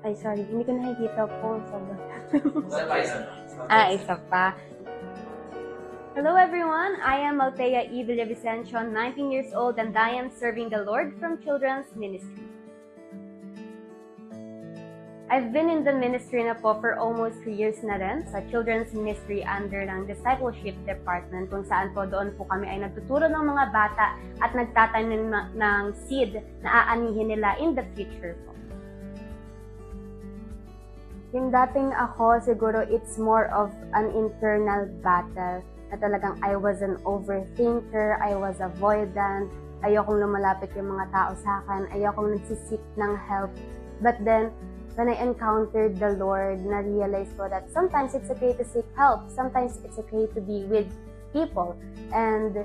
Ay, sorry. Hindi ko nakikita po. Isa pa. Hello everyone, I am Althea E. Villavicencio, 19 years old, and I am serving the Lord from Children's Ministry. I've been in the ministry na po for almost 3 years na rin sa Children's Ministry under ng Discipleship Department, kung saan po doon po kami ay nagtuturo ng mga bata at nagtatanim ng seed na aanihin nila in the future po. Yung dating ako, siguro it's more of an internal battle na talagang I was an overthinker, I was avoidant, ayokong lumalapit yung mga tao sa akin, ayokong nagsisik ng help. But then, when I encountered the Lord, na-realize ko that sometimes it's okay to seek help, sometimes it's okay to be with people. And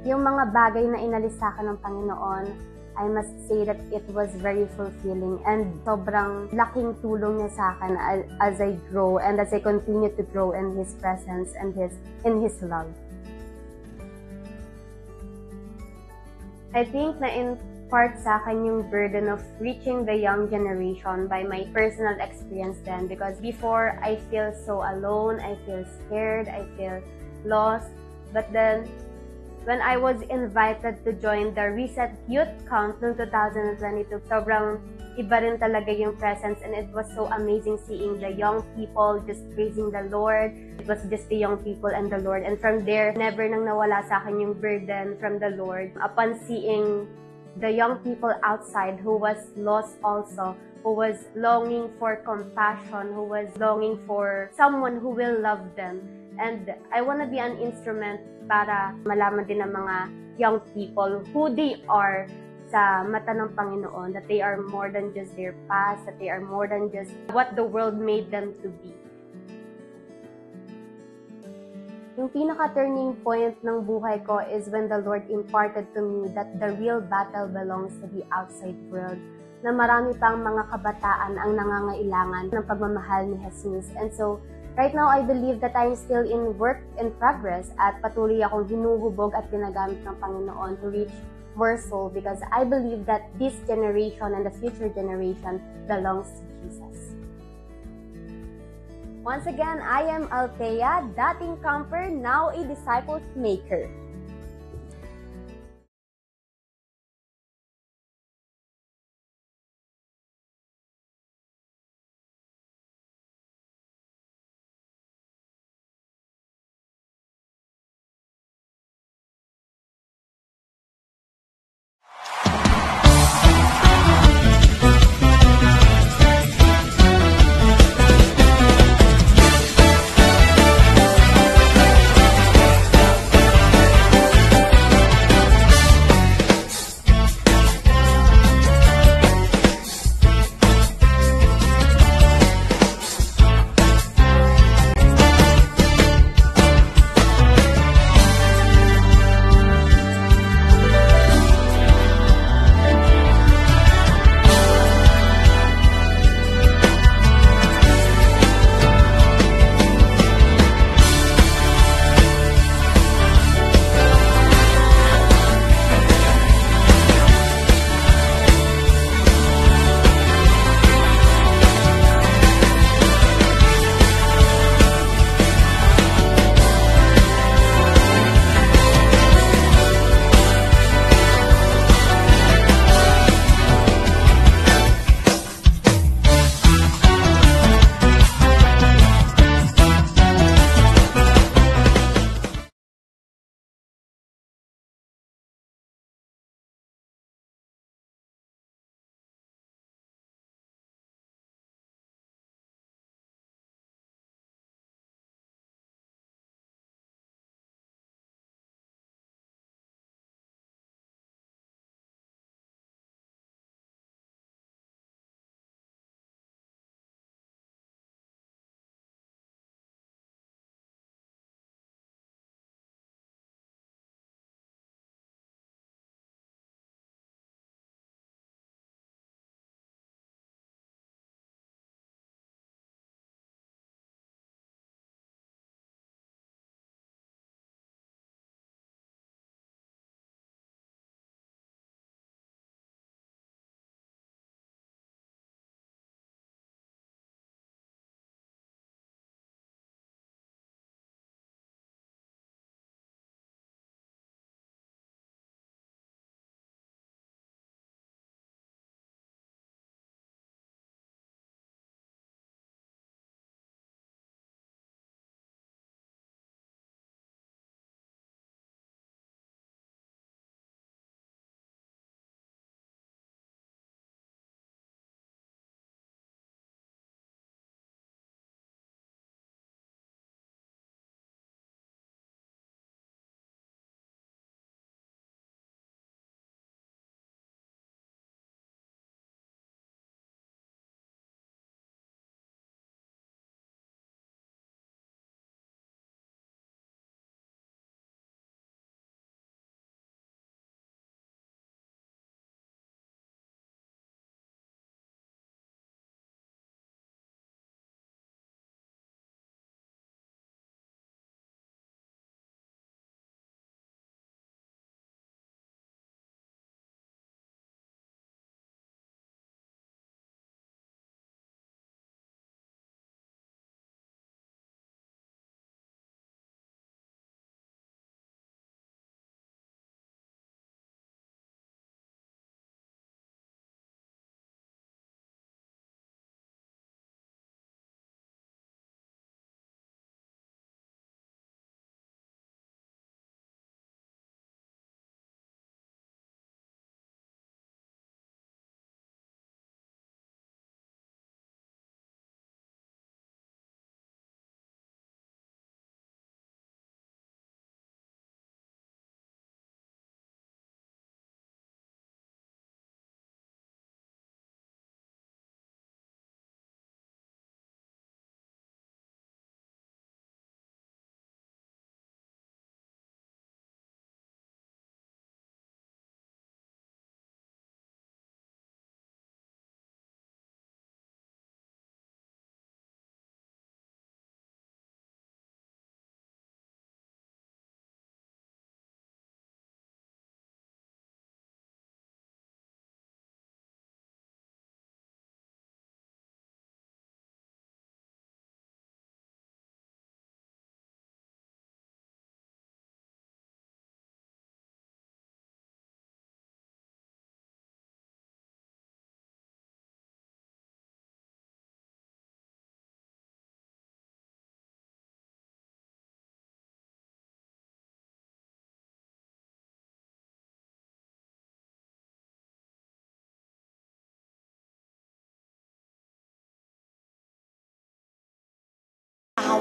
yung mga bagay na inalis sa akin ng Panginoon, I must say that it was very fulfilling and sobrang laking tulong niya sa akin as I grow and as I continue to grow in His presence and in His love. I think na in part sa akin yung burden of reaching the young generation by my personal experience then, because before I feel so alone, I feel scared, I feel lost, but then when I was invited to join the Reset Youth Camp noong 2022, sobrang iba rin talaga yung presence, and it was so amazing seeing the young people just praising the Lord. It was just the young people and the Lord. And from there, never nang nawala sa akin yung burden from the Lord. Upon seeing the young people outside who was lost also, who was longing for compassion, who was longing for someone who will love them. And I want to be an instrument para malaman din ng mga young people who they are sa mata ng Panginoon, that they are more than just their past, that they are more than just what the world made them to be. Yung pinaka-turning point ng buhay ko is when the Lord imparted to me that the real battle belongs to the outside world, na marami pang mga kabataan ang nangangailangan ng pagmamahal ni Jesus. And so, right now, I believe that I'm still in work in progress at patuloy akong hinuhubog at ginagamit ng Panginoon to reach more soul, because I believe that this generation and the future generation belongs to Jesus. Once again, I am Althea, dating camper, now a disciples maker.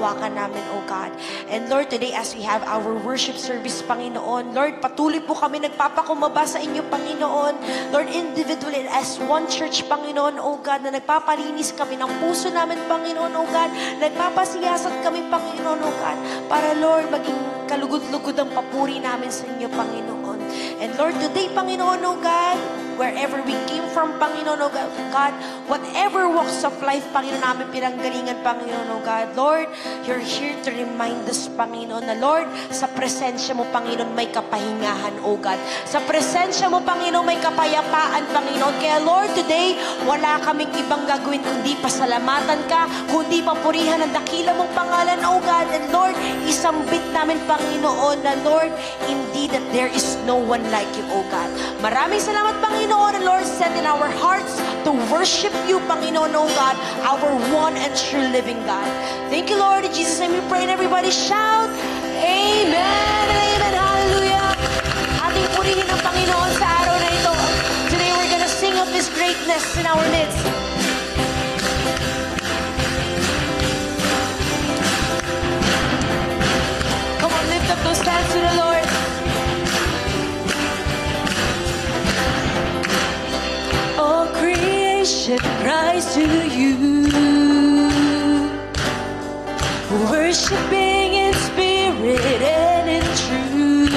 panghahawakan namin, O God. And Lord, today as we have our worship service, Panginoon, Lord, patuloy po kami nagpapakumaba sa inyo, Panginoon. Lord, individually as one church, Panginoon, O God, na nagpapalinis kami ng puso namin, Panginoon, O God. Nagpapasiyasat kami, Panginoon, O God, para, Lord, maging kalugod-lugod ang papuri namin sa inyo, Panginoon. And Lord, today, Panginoon, O God, wherever we came from, Panginoon, O God, whatever walks of life, Panginoon, namin pinanggalingan, Panginoon, O God, Lord, you're here to remind us, Panginoon, na Lord, sa presensya mo, Panginoon, may kapahingahan, O God. Sa presensya mo, Panginoon, may kapayapaan, Panginoon. Kaya, Lord, today, wala kaming ibang gagawin kundi pasalamatan ka, kundi papurihan ang dakila mong pangalan, O God. And Lord, isambit namin, Panginoon, na Lord, indeed that there is no one like you, O God. Maraming salamat, Panginoon, and Lord, set in our hearts to worship you, Panginoon, O God, our one and true living God. Thank you, Lord. In Jesus' name we pray, and everybody shout, Amen, Amen, Hallelujah. Ating purihin ang Panginoon sa araw na ito. Today we're gonna sing of His greatness in our midst. Come on, lift up those hands to the Lord. All creation cries to you, worshiping in spirit and in truth.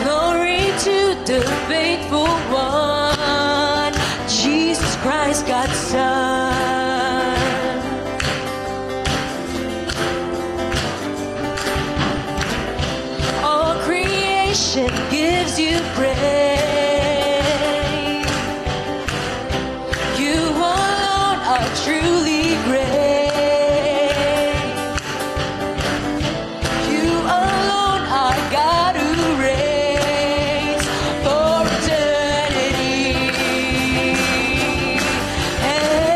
Glory to the faithful one, Jesus Christ, God's Son. All creation gives you praise. You alone are truly great. You alone are God who reigns for eternity. And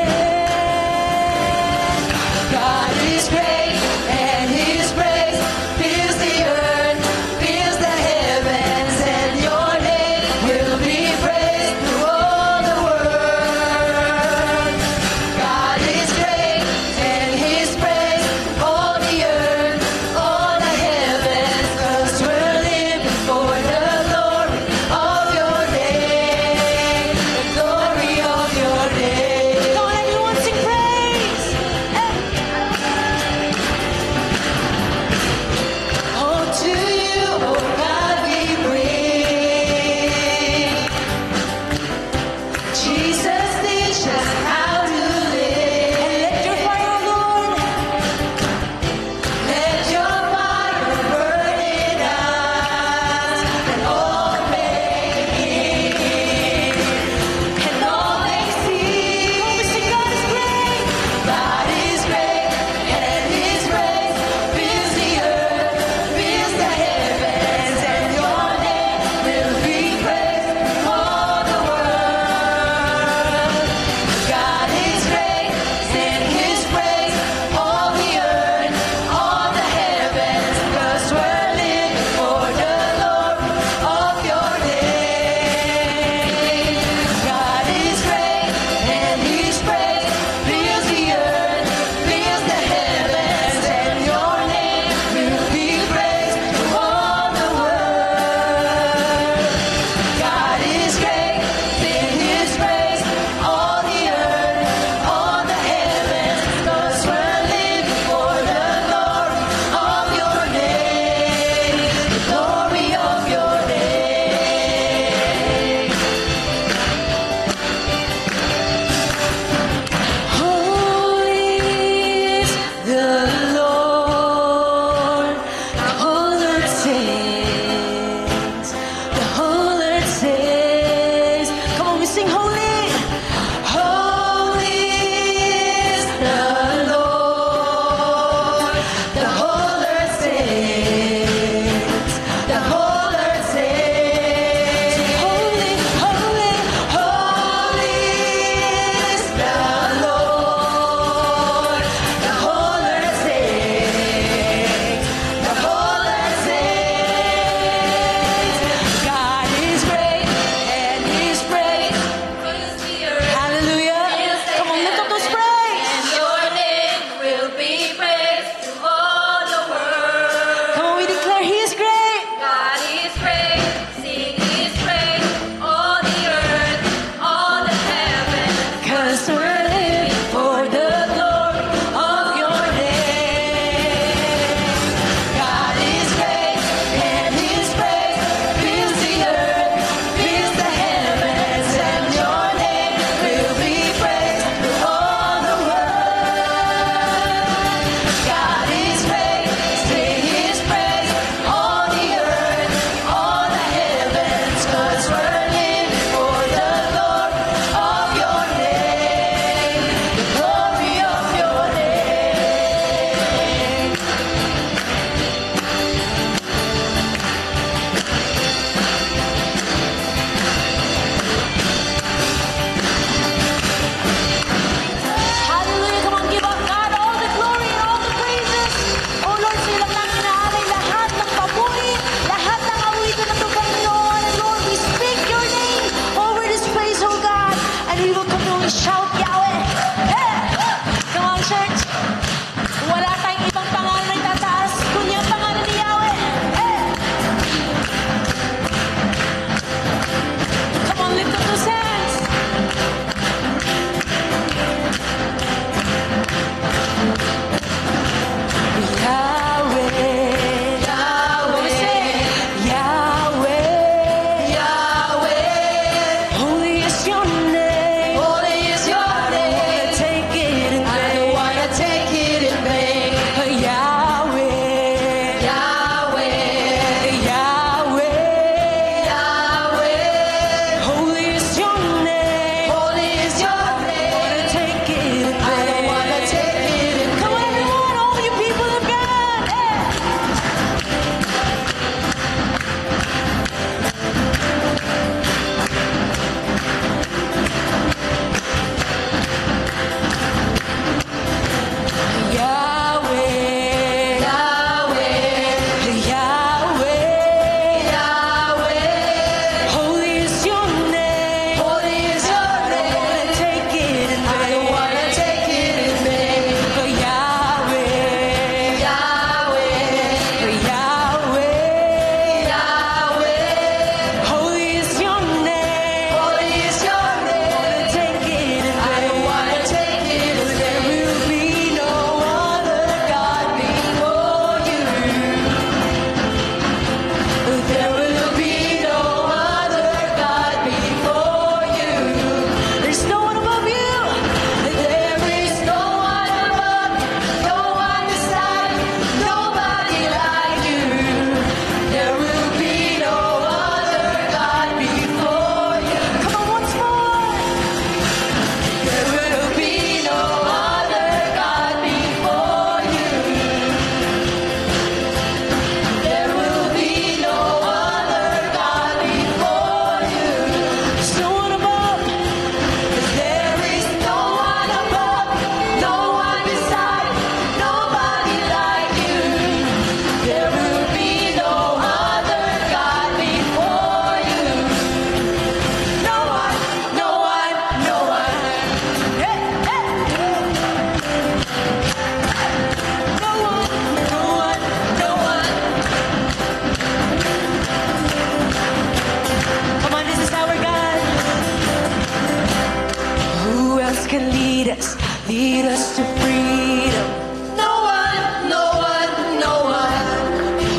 lead us to freedom. No one, no one, no one.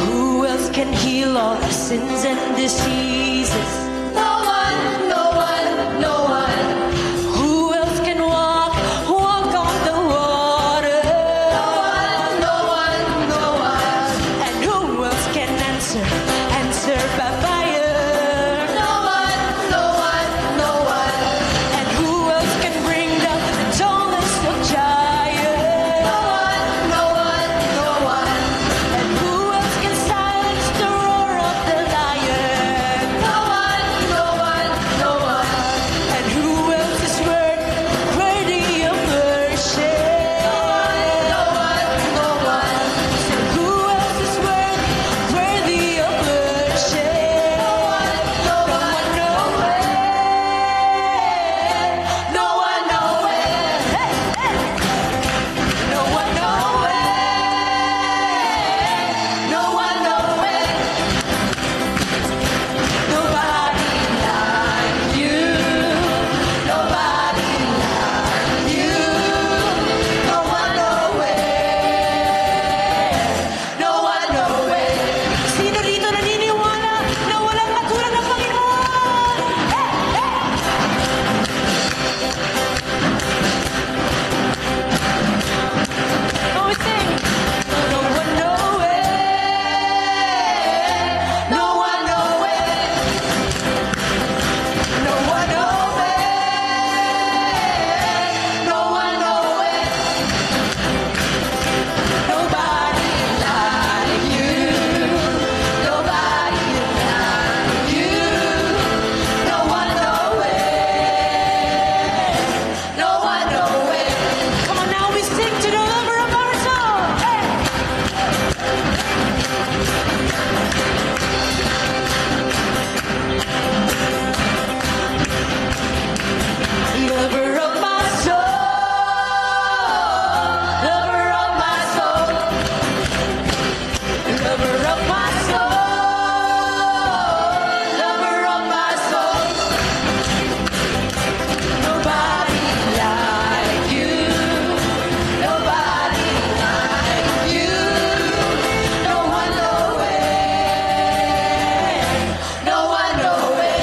Who else can heal all our sins and diseases? No one, no one, no one. Who else can walk on the water? No one, no one, no one. And who else can answer by fire? No one, no one, no one. And who else can bring down the tallest of giants? No one, no one, no one. And who else can silence the roar of the lion? No one, no one, no one. And who else is worthy of worship? No one, no one. So who else is worthy of worship? No one, no way. No one, no way. Hey, hey. No one, no way. No one, no way. Nobody like you. Nobody like you. No one, no way. No one, no way. Sino dito naniniwala na walang katulad ng Panginoon? Hey, hey. Oh, we sing. No one, no way. No one, no way. No one, no way. No one, no way. Nobody like you. Nobody like you. No one, no way. No one, no way. Come on now, we sing to the lover of our soul. Hey. Lover of my soul, lover of my soul, lover of my soul, lover of my soul. Nobody like you, nobody like you. No one, no way, no one, no way.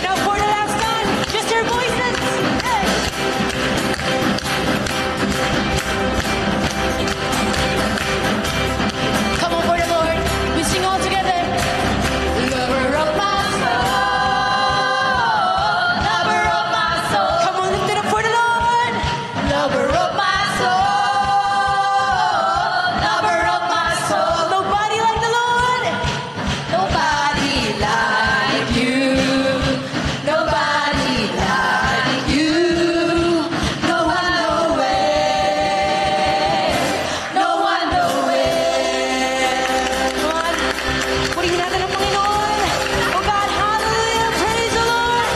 Now for the last time, just your voices. Hey. Come on for the Lord, we sing all together. Lover of my soul, lover of my soul. Come on, lift it up for the Lord. Lover of my soul, lover of my soul. Nobody like the Lord. Nobody like you. Nobody like you. No one, no way. No one, no way. Come on. Purihin natin ang Panginoon. Oh God, hallelujah. Praise the Lord.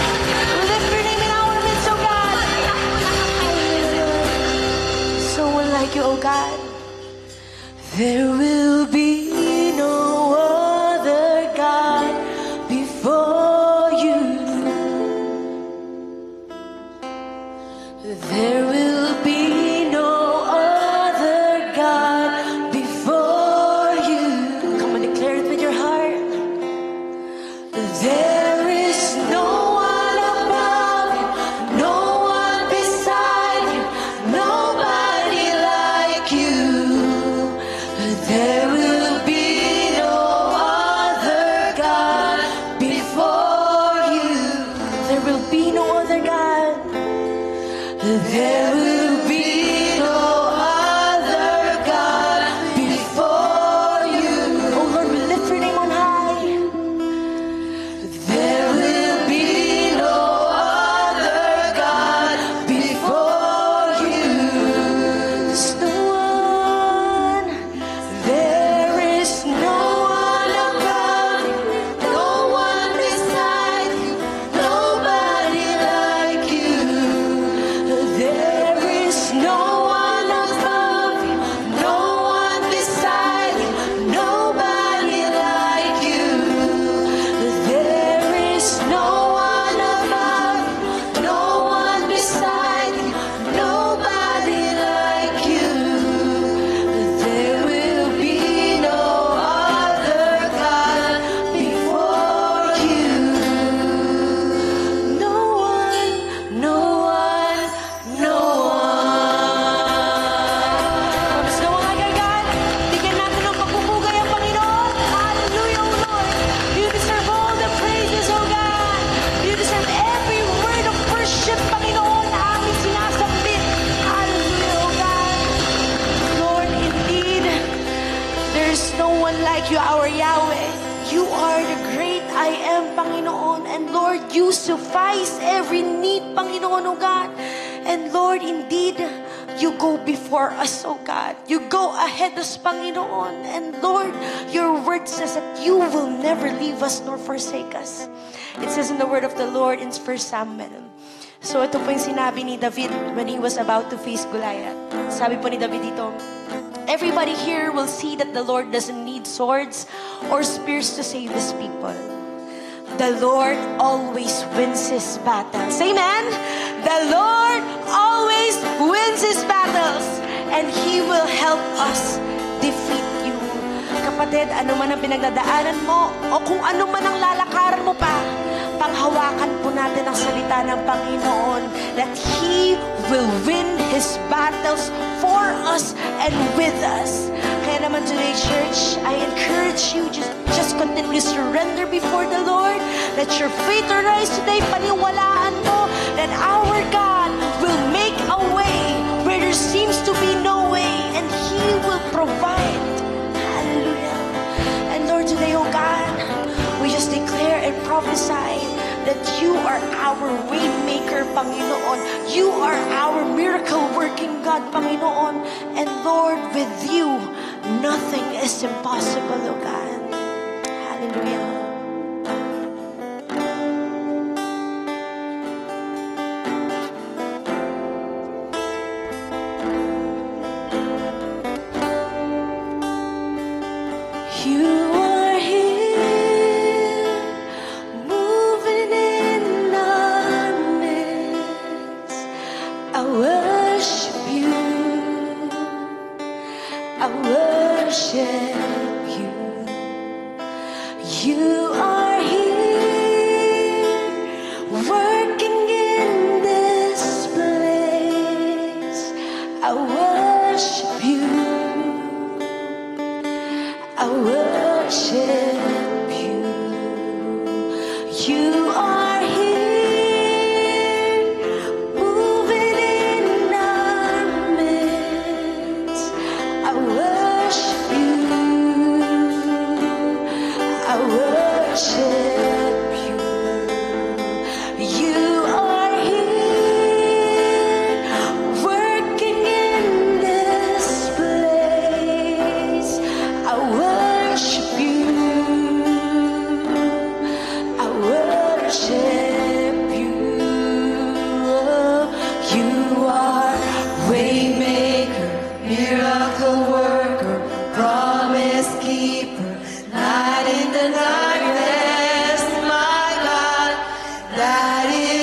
We lift your name in our midst, oh God. So unlike you, oh God. There will be no other God before you. There will be no other God before you. Come and declare it with your heart. There is no one above you, no one beside you, nobody like you. There will be no other God before you. There will be no other God. There will be no other God before you. Oh Lord, we lift your name on high. There will be no other God before you. There's no one. There is no one above you, no one beside you, nobody like you. There you, our Yahweh. You are the great I am, Panginoon. And Lord, you suffice every need, Panginoon, O God. And Lord, indeed, you go before us, O God. You go ahead us, Panginoon. And Lord, your word says that you will never leave us nor forsake us. It says in the word of the Lord in 1 Samuel. So ito po yung sinabi ni David when he was about to face Goliath. Sabi po ni David dito, everybody here will see that the Lord doesn't need swords or spears to save his people. The Lord always wins his battles. Amen? The Lord always wins his battles. And He will help us defeat you. Kapatid, ano man ang pinagdadaanan mo, o kung ano man ang lalakaran mo pa, panghawakan po natin ang salita ng Panginoon that He will win His battles for us and with us. Kaya naman today, church, I encourage you, just continue to surrender before the Lord. Let your faith arise today. Paniwalaan mo that our God will make a way where there seems to be no way, and He will provide. Hallelujah. And Lord, today, oh God, we just declare and prophesy that you are our way maker, Panginoon. You are our miracle-working God, Panginoon. And Lord, with you, nothing is impossible, O God. Hallelujah. That is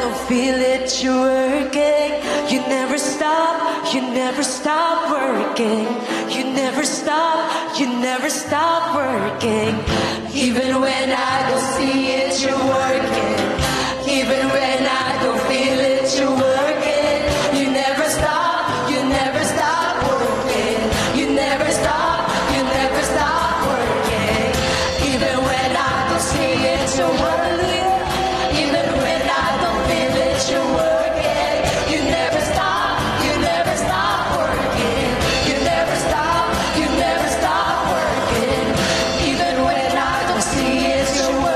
don't feel it, you're working. You never stop working. You never stop working. Even when I don't see it, you're working. Even when I don't feel it, you're working. You never stop working. You never stop working. Even when I don't see it, you're working. Even when I don't feel it, you're working. You never stop working. You never stop working. Even when I don't see it, you're working.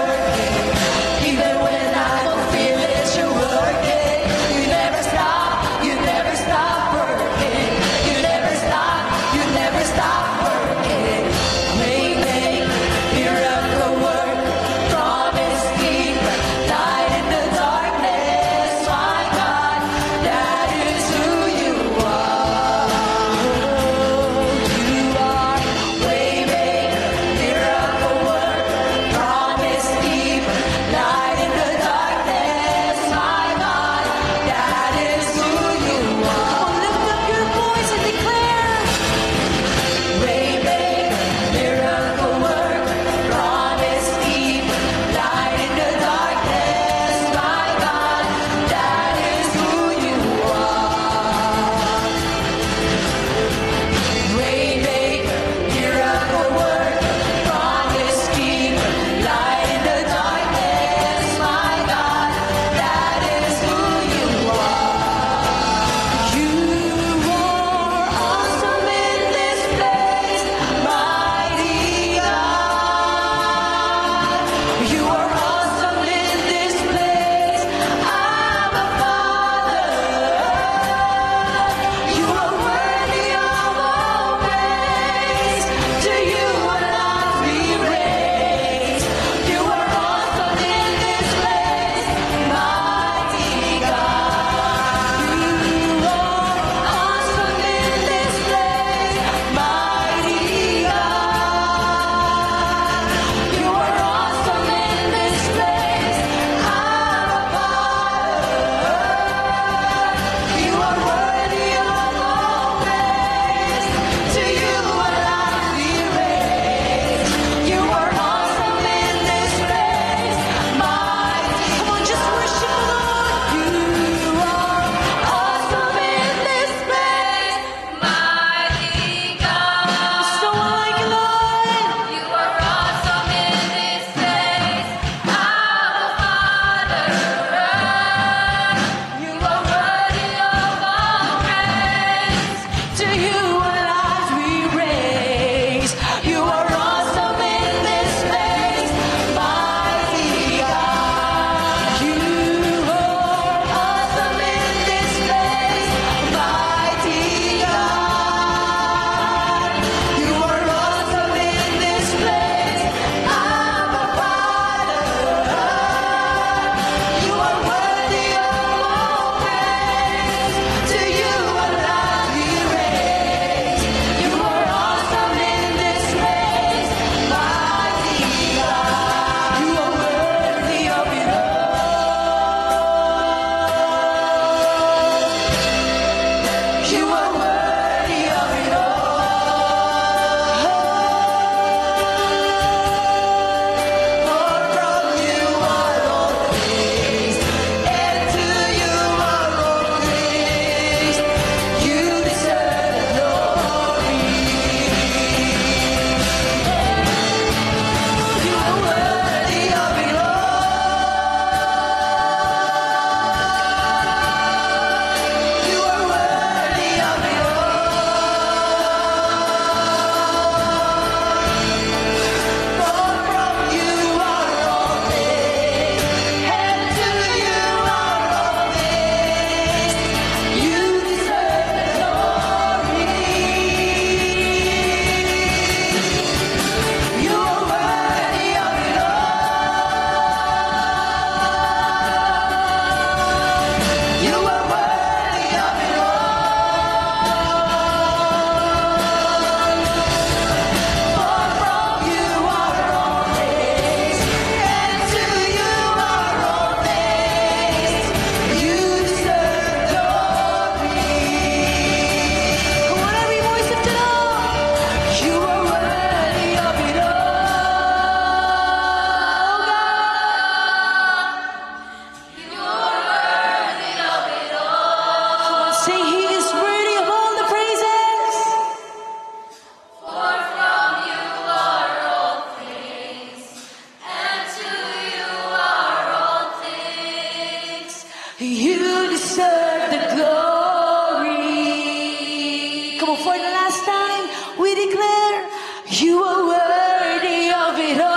You are worthy of it all,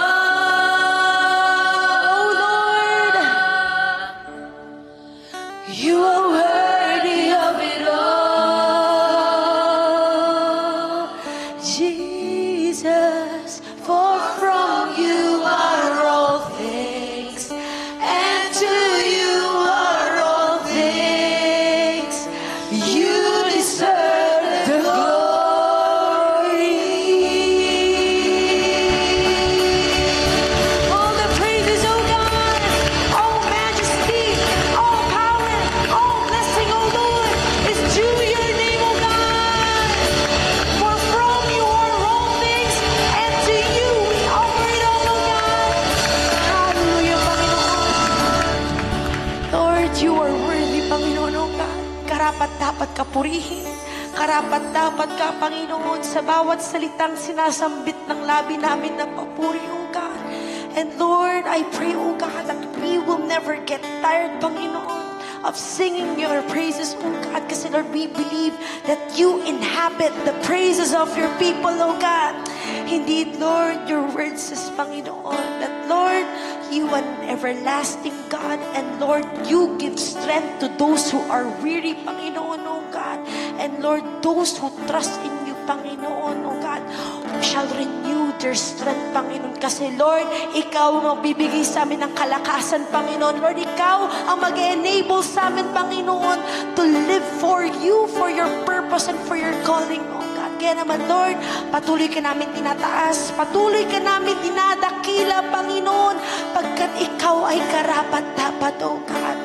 Lord. You are worthy of it all, Jesus. For from you are all things, and to you are all things. You deserve the glory. All the praises, oh God, all majesty, all power, all blessing, oh Lord, is due your name, oh God. For from you are all things, and to you we offer it all, oh God. Hallelujah, Panginoon. Lord, you are worthy, Panginoon, oh God. Karapat-dapat ka purihin. Karapat-dapat ka, Panginoon, sa bawat salitang sinasambit ng labi namin na papuri, oh God. And Lord, I pray, oh God, that we will never get tired, Panginoon, of singing your praises, oh God. Kasi Lord, we believe that you inhabit the praises of your people, oh God. Indeed, Lord, your word says, Panginoon, that Lord, you are an everlasting God, and Lord, you give strength to those who are weary, Panginoon, oh God. And Lord, those who trust in you, Panginoon, oh God, shall renew their strength, Panginoon. Kasi Lord, ikaw ang magbibigay sa amin ng kalakasan, Panginoon. Lord, ikaw ang mag-enable sa amin, Panginoon, to live for you, for your purpose, and for your calling, oh God. Kaya naman, Lord, patuloy ka namin tinataas, patuloy ka namin dinadakila, Panginoon, pagkat ikaw ay karapat-dapat, oh God.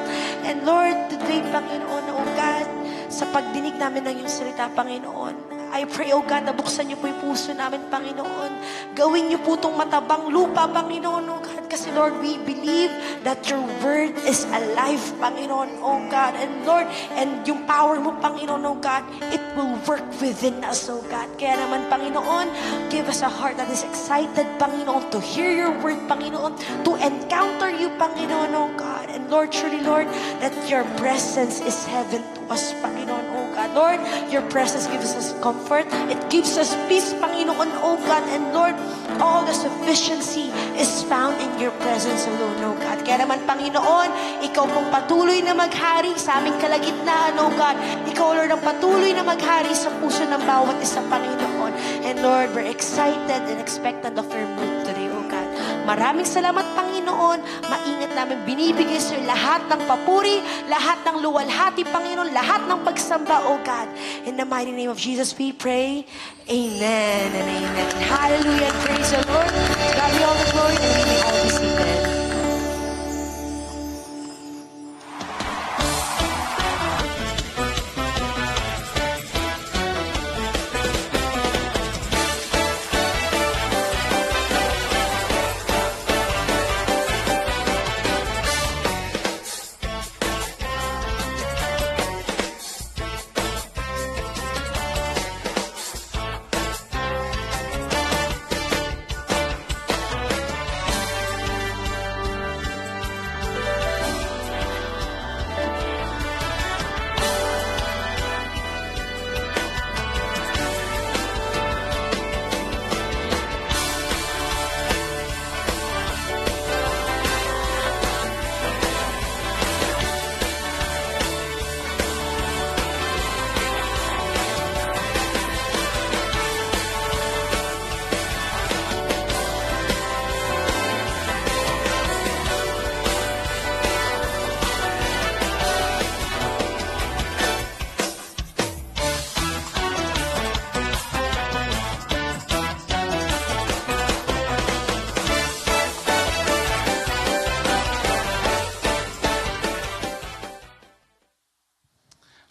And Lord, today, Panginoon, oh God, sa pagdinig namin ng iyong salita, Panginoon, I pray, oh God, na buksan niyo po yung puso namin, Panginoon. Gawin niyo po itong matabang lupa, Panginoon, oh God. Kasi, Lord, we believe that your word is alive, Panginoon, oh God. And Lord, and yung power mo, Panginoon, oh God, it will work within us, oh God. Kaya naman, Panginoon, give us a heart that is excited, Panginoon, to hear your word, Panginoon, to encounter you, Panginoon, oh God. And Lord, truly, Lord, that your presence is heaven to us, Panginoon, oh God. Lord, your presence gives us comfort. It gives us peace, Panginoon, oh God. And Lord, all the sufficiency is found in your presence alone, oh God. Kaya naman, Panginoon, ikaw pong patuloy na maghari sa aming kalagitnaan, oh God. Ikaw, Lord, ang patuloy na maghari sa puso ng bawat isa, Panginoon. And Lord, we're excited and expectant of your move today, oh God. Maraming salamat, Panginoon. Maingat namin binibigay sa lahat ng papuri, lahat ng luwalhati, Panginoon, lahat ng pagsamba, oh God. In the mighty name of Jesus, we pray. Amen and amen. Hallelujah. Praise the Lord. God be all the glory, and we may all be seated.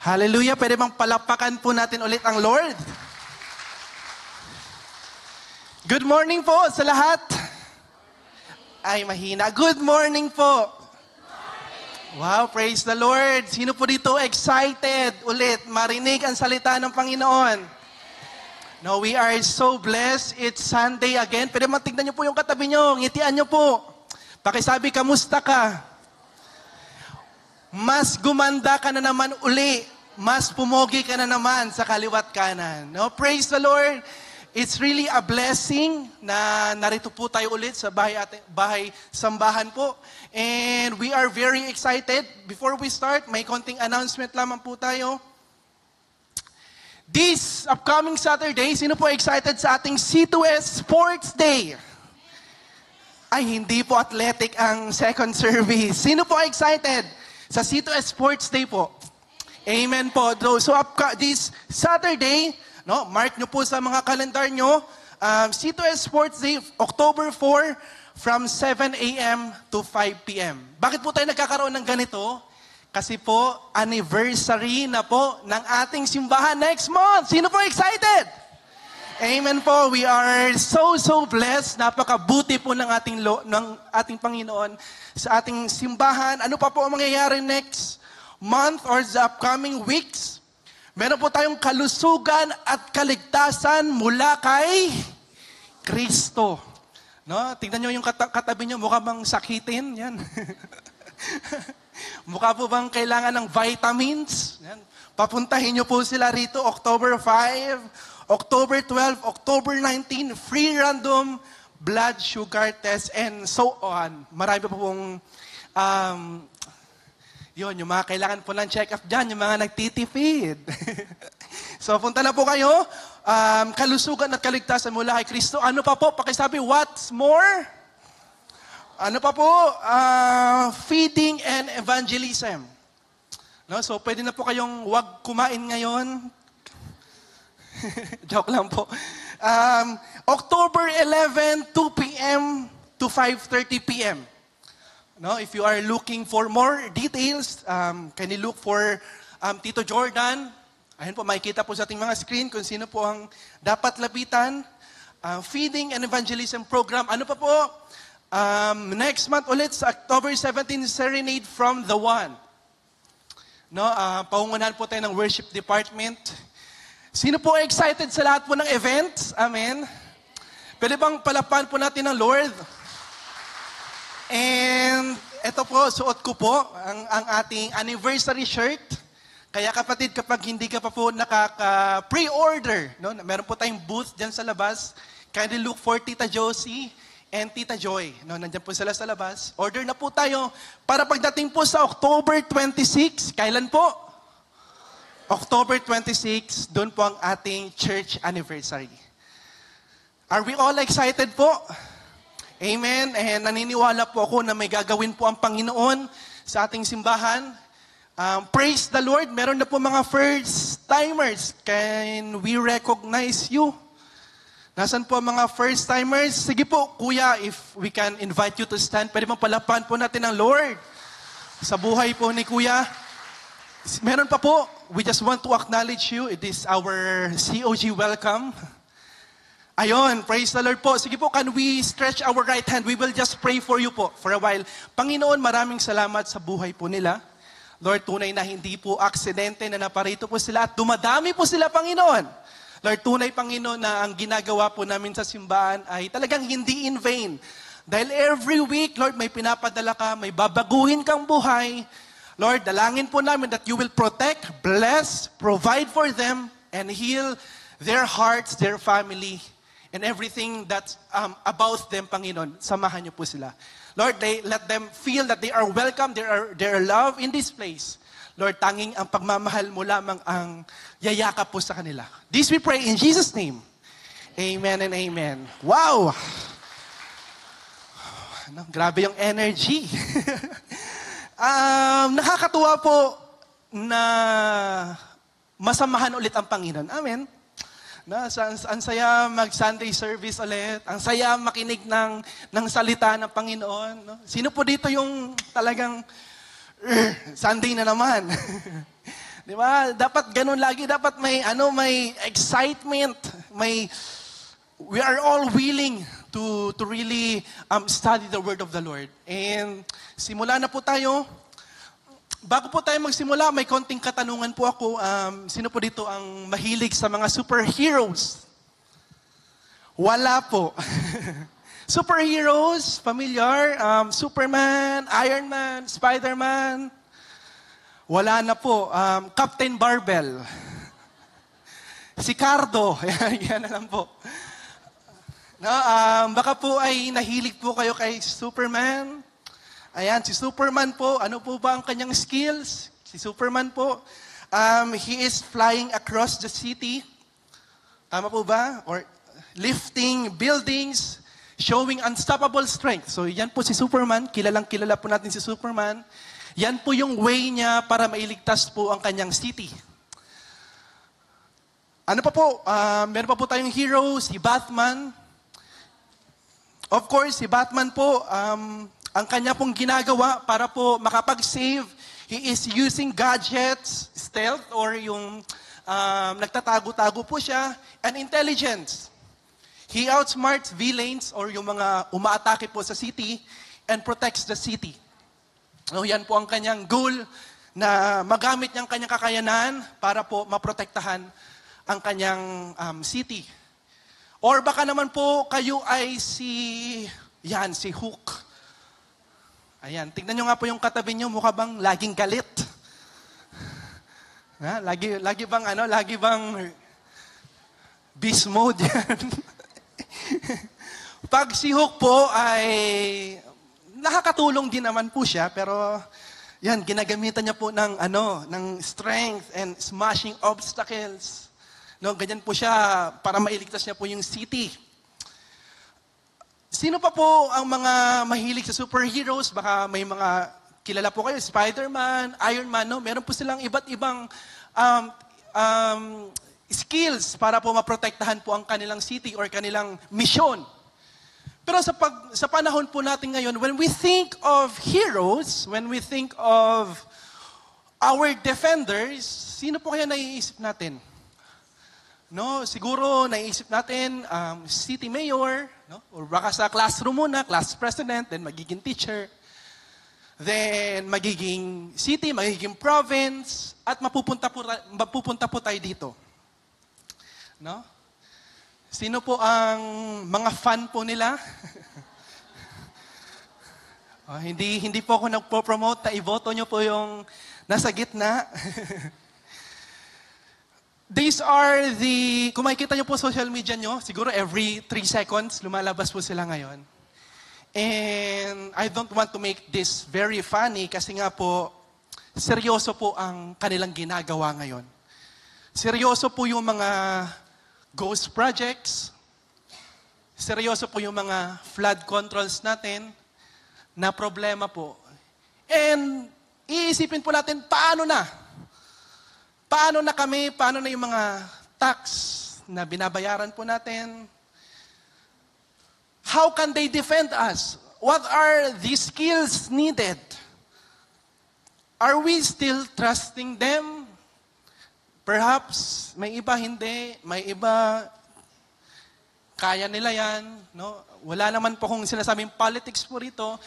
Hallelujah! Pwede bang palakpakan po natin ulit ang Lord? Good morning po sa lahat. Ay, mahina. Good morning po. Wow, praise the Lord. Sino po dito excited ulit marinig ang salita ng Panginoon? No, we are so blessed. It's Sunday again. Pwede matignan niyo po yung katabi niyo. Ngitian niyo po. Pakisabi, kamusta ka? Mas gumanda ka na naman uli. Mas pumogi ka na naman sa kaliwat kanan. No? Praise the Lord. It's really a blessing na narito po tayo ulit sa bahay sambahan po. And we are very excited. Before we start, may konting announcement lamang po tayo. This upcoming Saturday, sino po excited sa ating C2S Sports Day? Ay, hindi po athletic ang second service. Sino po excited sa C2S Sports Day po? Amen po. So this Saturday, no, mark nyo po sa mga kalendar nyo, C2S Sports Day, October 4, from 7 a.m. to 5 p.m. Bakit po tayo nagkakaroon ng ganito? Kasi po, anniversary na po ng ating simbahan next month. Sino po excited? Amen po. We are so blessed. Napakabuti po ng ating Panginoon sa ating simbahan. Ano pa po ang mangyayari next month or the upcoming weeks? Meron po tayong kalusugan at kaligtasan mula kay Kristo. No? Tingnan nyo yung katabi nyo, mukha bang sakitin? Yan. Mukha po bang kailangan ng vitamins? Yan. Papuntahin nyo po sila rito, October 5, October 12, October 19, free random blood sugar test, and so on. Marami po pong yun, yung mga kailangan po ng check-up dyan, yung mga nagtitipid. So, punta na po kayo. Kalusugan at kaligtasan mula kay Kristo. Ano pa po? Pakisabi, what's more? Ano pa po? Feeding and evangelism. No? So, pwede na po kayong wag kumain ngayon. Joke lang po. October 11, 2 p.m. to 5:30 p.m. No, if you are looking for more details, can you look for Tito Jordan? Ayun po, makikita po sa ating mga screen kung sino po ang dapat lapitan. Feeding and Evangelism Program. Ano pa po? Next month ulit sa October 17, Serenade from the One. No, paungunahan po tayo ng worship department. Sino po excited sa lahat po ng events? Amen. Pwede bang palapan po natin ng Lord? And ito po, suot ko po ang ating anniversary shirt. Kaya kapatid, kapag hindi ka pa po nakaka-pre-order, no, meron po tayong booth dyan sa labas. Kindly look for Tita Josie and Tita Joy. No, nandyan po sila sa labas. Order na po tayo para pagdating po sa October 26. Kailan po? October 26, doon po ang ating church anniversary. Are we all excited po? Amen. And naniniwala po ako na may gagawin po ang Panginoon sa ating simbahan. Praise the Lord. Meron na po mga first-timers. Can we recognize you? Nasaan po ang mga first-timers? Sige po, Kuya, if we can invite you to stand, pwede bang palapan po natin ang Lord sa buhay po ni Kuya. Meron pa po. We just want to acknowledge you. It is our COG welcome. Ayon, praise the Lord po. Sige po, can we stretch our right hand? We will just pray for you po for a while. Panginoon, maraming salamat sa buhay po nila. Lord, tunay na hindi po aksidente na naparito po sila at dumadami po sila, Panginoon. Lord, tunay, Panginoon, na ang ginagawa po namin sa simbahan ay talagang hindi in vain. Dahil every week, Lord, may pinapadala ka, may babaguhin kang buhay. Lord, dalangin po namin that you will protect, bless, provide for them, and heal their hearts, their family, and everything that's about them, Panginoon. Samahan niyo po sila. Lord, let them feel that they are welcome, they are loved in this place. Lord, tanging ang pagmamahal mo lamang ang yayakap po sa kanila. This we pray in Jesus' name. Amen and amen. Wow! Ano, grabe yung energy. Nakakatuwa po na masamahan ulit ang Panginoon. Amen. Ang saya mag-Sunday service ulit. Ang saya makinig ng salita ng Panginoon. No? Sino po dito yung talagang Sunday na naman? Di ba? Dapat ganun lagi. Dapat may excitement. We are all willing to really study the Word of the Lord. And simula na po tayo. Bago po tayo magsimula, may konting katanungan po ako. Sino po dito ang mahilig sa mga superheroes? Wala po. Superheroes, familiar? Superman, Iron Man, Spider-Man? Wala na po. Captain Barbell. Si Cardo. Yan na lang po. No, baka po ay nahilig po kayo kay Superman. Ayan, si Superman po, ano po ba ang kanyang skills? Si Superman po, he is flying across the city. Tama po ba? Or lifting buildings, showing unstoppable strength. So yan po si Superman, kilala po natin si Superman. Yan po yung way niya para mailigtas po ang kanyang city. Ano pa po? Meron pa po tayong hero, si Batman. Of course, si Batman po, ang kanya pong ginagawa para po makapag-save, he is using gadgets, stealth, or yung nagtatago-tago po siya, and intelligence. He outsmarts villains or yung mga umaatake po sa city and protects the city. So, yan po ang kanyang goal na magamit niyang kanyang kakayanan para po maprotektahan ang kanyang city. Or baka naman po kayo ay si Hook. Ayan, tignan nyo nga po yung katabi nyo, mukha bang laging galit? Ha? Lagi bang beast mode yan? Pag si Hook po ay nakakatulong din naman po siya, pero yan, ginagamitan niya po ng strength and smashing obstacles. No, ganyan po siya para mailigtas niya po yung city. Sino pa po ang mga mahilig sa superheroes? Baka may mga kilala po kayo, Spider-Man, Iron Man, no? Meron po silang iba't ibang skills para po maprotektahan po ang kanilang city or kanilang mission. Pero sa panahon po natin ngayon, when we think of heroes, when we think of our defenders, sino po kaya naiisip natin? No, siguro naiisip natin city mayor, no? Or baka sa classroom muna, class president, then magiging teacher. Then magiging city, magiging province, at mapupunta po tayo dito. No? Sino po ang mga fan po nila? Hindi po ako nagpo-promote na iboto nyo po yung nasa gitna. These are kung makikita nyo po social media nyo, siguro every 3 seconds, lumalabas po sila ngayon. And I don't want to make this very funny kasi nga po, seryoso po ang kanilang ginagawa ngayon. Seryoso po yung mga ghost projects. Seryoso po yung mga flood controls natin na problema po. And iisipin po natin, paano na? Paano na kami? Paano na yung mga tax na binabayaran po natin? How can they defend us? What are the skills needed? Are we still trusting them? Perhaps, may iba hindi. May iba, kaya nila yan. No? Wala naman po kung sinasabing politics po rito.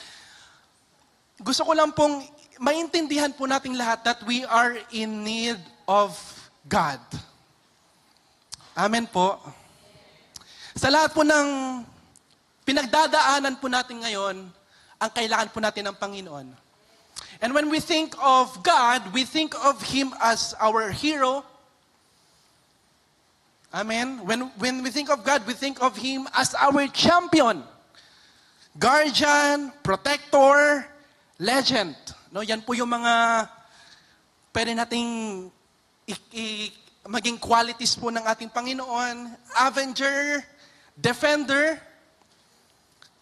Gusto ko lang pong maintindihan po nating lahat that we are in need of God. Amen po. Sa lahat po ng pinagdadaanan po natin ngayon, ang kailangan po natin ng Panginoon. And when we think of God, we think of Him as our hero. Amen? When we think of God, we think of Him as our champion. Guardian, protector, legend. No, yan po yung mga pwede nating maging qualities po ng ating Panginoon. Avenger, defender,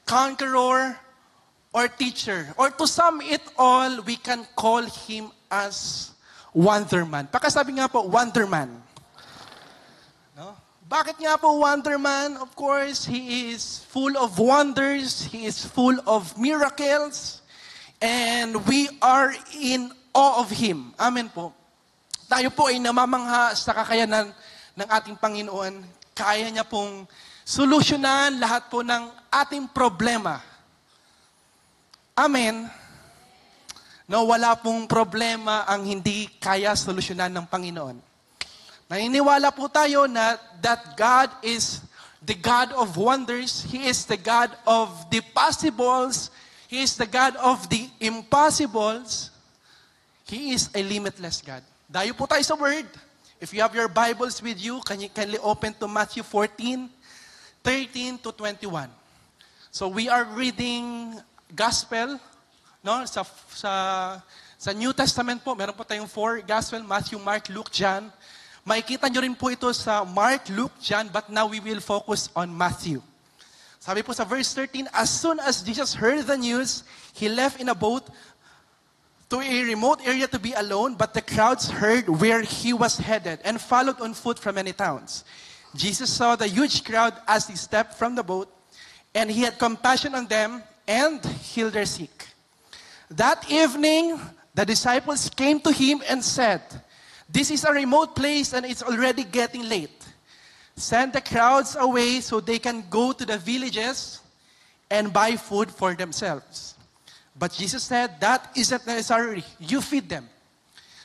conqueror, or teacher. Or to sum it all, we can call Him as Wonderman. Pakasabi nga po, Wonderman. No? Bakit nga po Wonderman? Of course, He is full of wonders. He is full of miracles. And we are in awe of Him. Amen po. Tayo po ay namamangha sa kakayanan ng ating Panginoon. Kaya niya pong solusyonan lahat po ng ating problema. Amen. No, wala pong problema ang hindi kaya solusyonan ng Panginoon. Naniniwala po tayo na that God is the God of wonders. He is the God of the possibles. He is the God of the impossibles. He is a limitless God. Dayo po tayo sa Word. If you have your Bibles with you, can you kindly open to Matthew 14, 13 to 21. So we are reading Gospel, no? Sa New Testament po, meron po tayong 4 Gospel, Matthew, Mark, Luke, John. Makikita nyo rin po ito sa Mark, Luke, John, but now we will focus on Matthew. Sabi po sa verse 13, as soon as Jesus heard the news, he left in a boat to a remote area to be alone, but the crowds heard where he was headed and followed on foot from many towns. Jesus saw the huge crowd as he stepped from the boat, and he had compassion on them and healed their sick. That evening, the disciples came to him and said, this is a remote place and it's already getting late. Send the crowds away so they can go to the villages and buy food for themselves. But Jesus said, that isn't necessary. You feed them.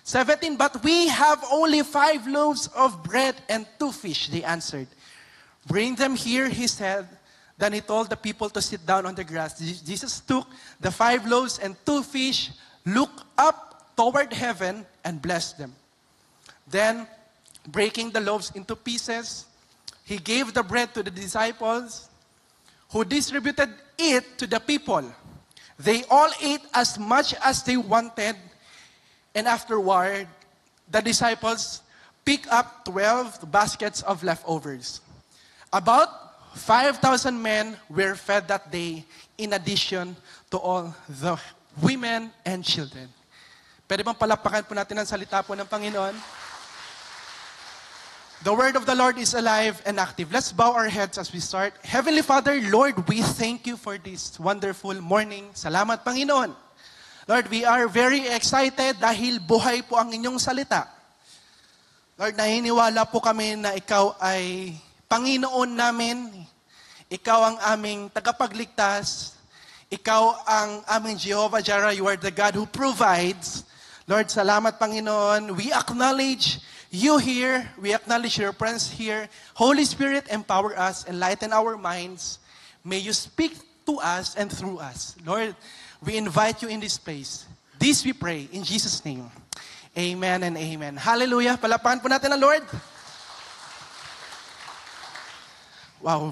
17, but we have only 5 loaves of bread and 2 fish, they answered. Bring them here, he said. Then he told the people to sit down on the grass. Jesus took the 5 loaves and 2 fish, looked up toward heaven, and blessed them. Then, breaking the loaves into pieces, he gave the bread to the disciples, who distributed it to the people. They all ate as much as they wanted, and afterward, the disciples picked up 12 baskets of leftovers. About 5,000 men were fed that day, in addition to all the women and children. Pwede bang palapakan po natin ang salita po ng Panginoon? The word of the Lord is alive and active. Let's bow our heads as we start. Heavenly Father, Lord, we thank you for this wonderful morning. Salamat, Panginoon. Lord, we are very excited dahil buhay po ang inyong salita. Lord, naniniwala po kami na ikaw ay Panginoon namin. Ikaw ang aming tagapagligtas. Ikaw ang aming Jehovah Jireh. You are the God who provides. Lord, salamat, Panginoon. We acknowledge you here. We acknowledge your presence here. Holy Spirit, empower us, enlighten our minds. May you speak to us and through us. Lord, we invite you in this place. This we pray in Jesus' name. Amen and amen. Hallelujah. Palapakan po natin ang Lord. Wow.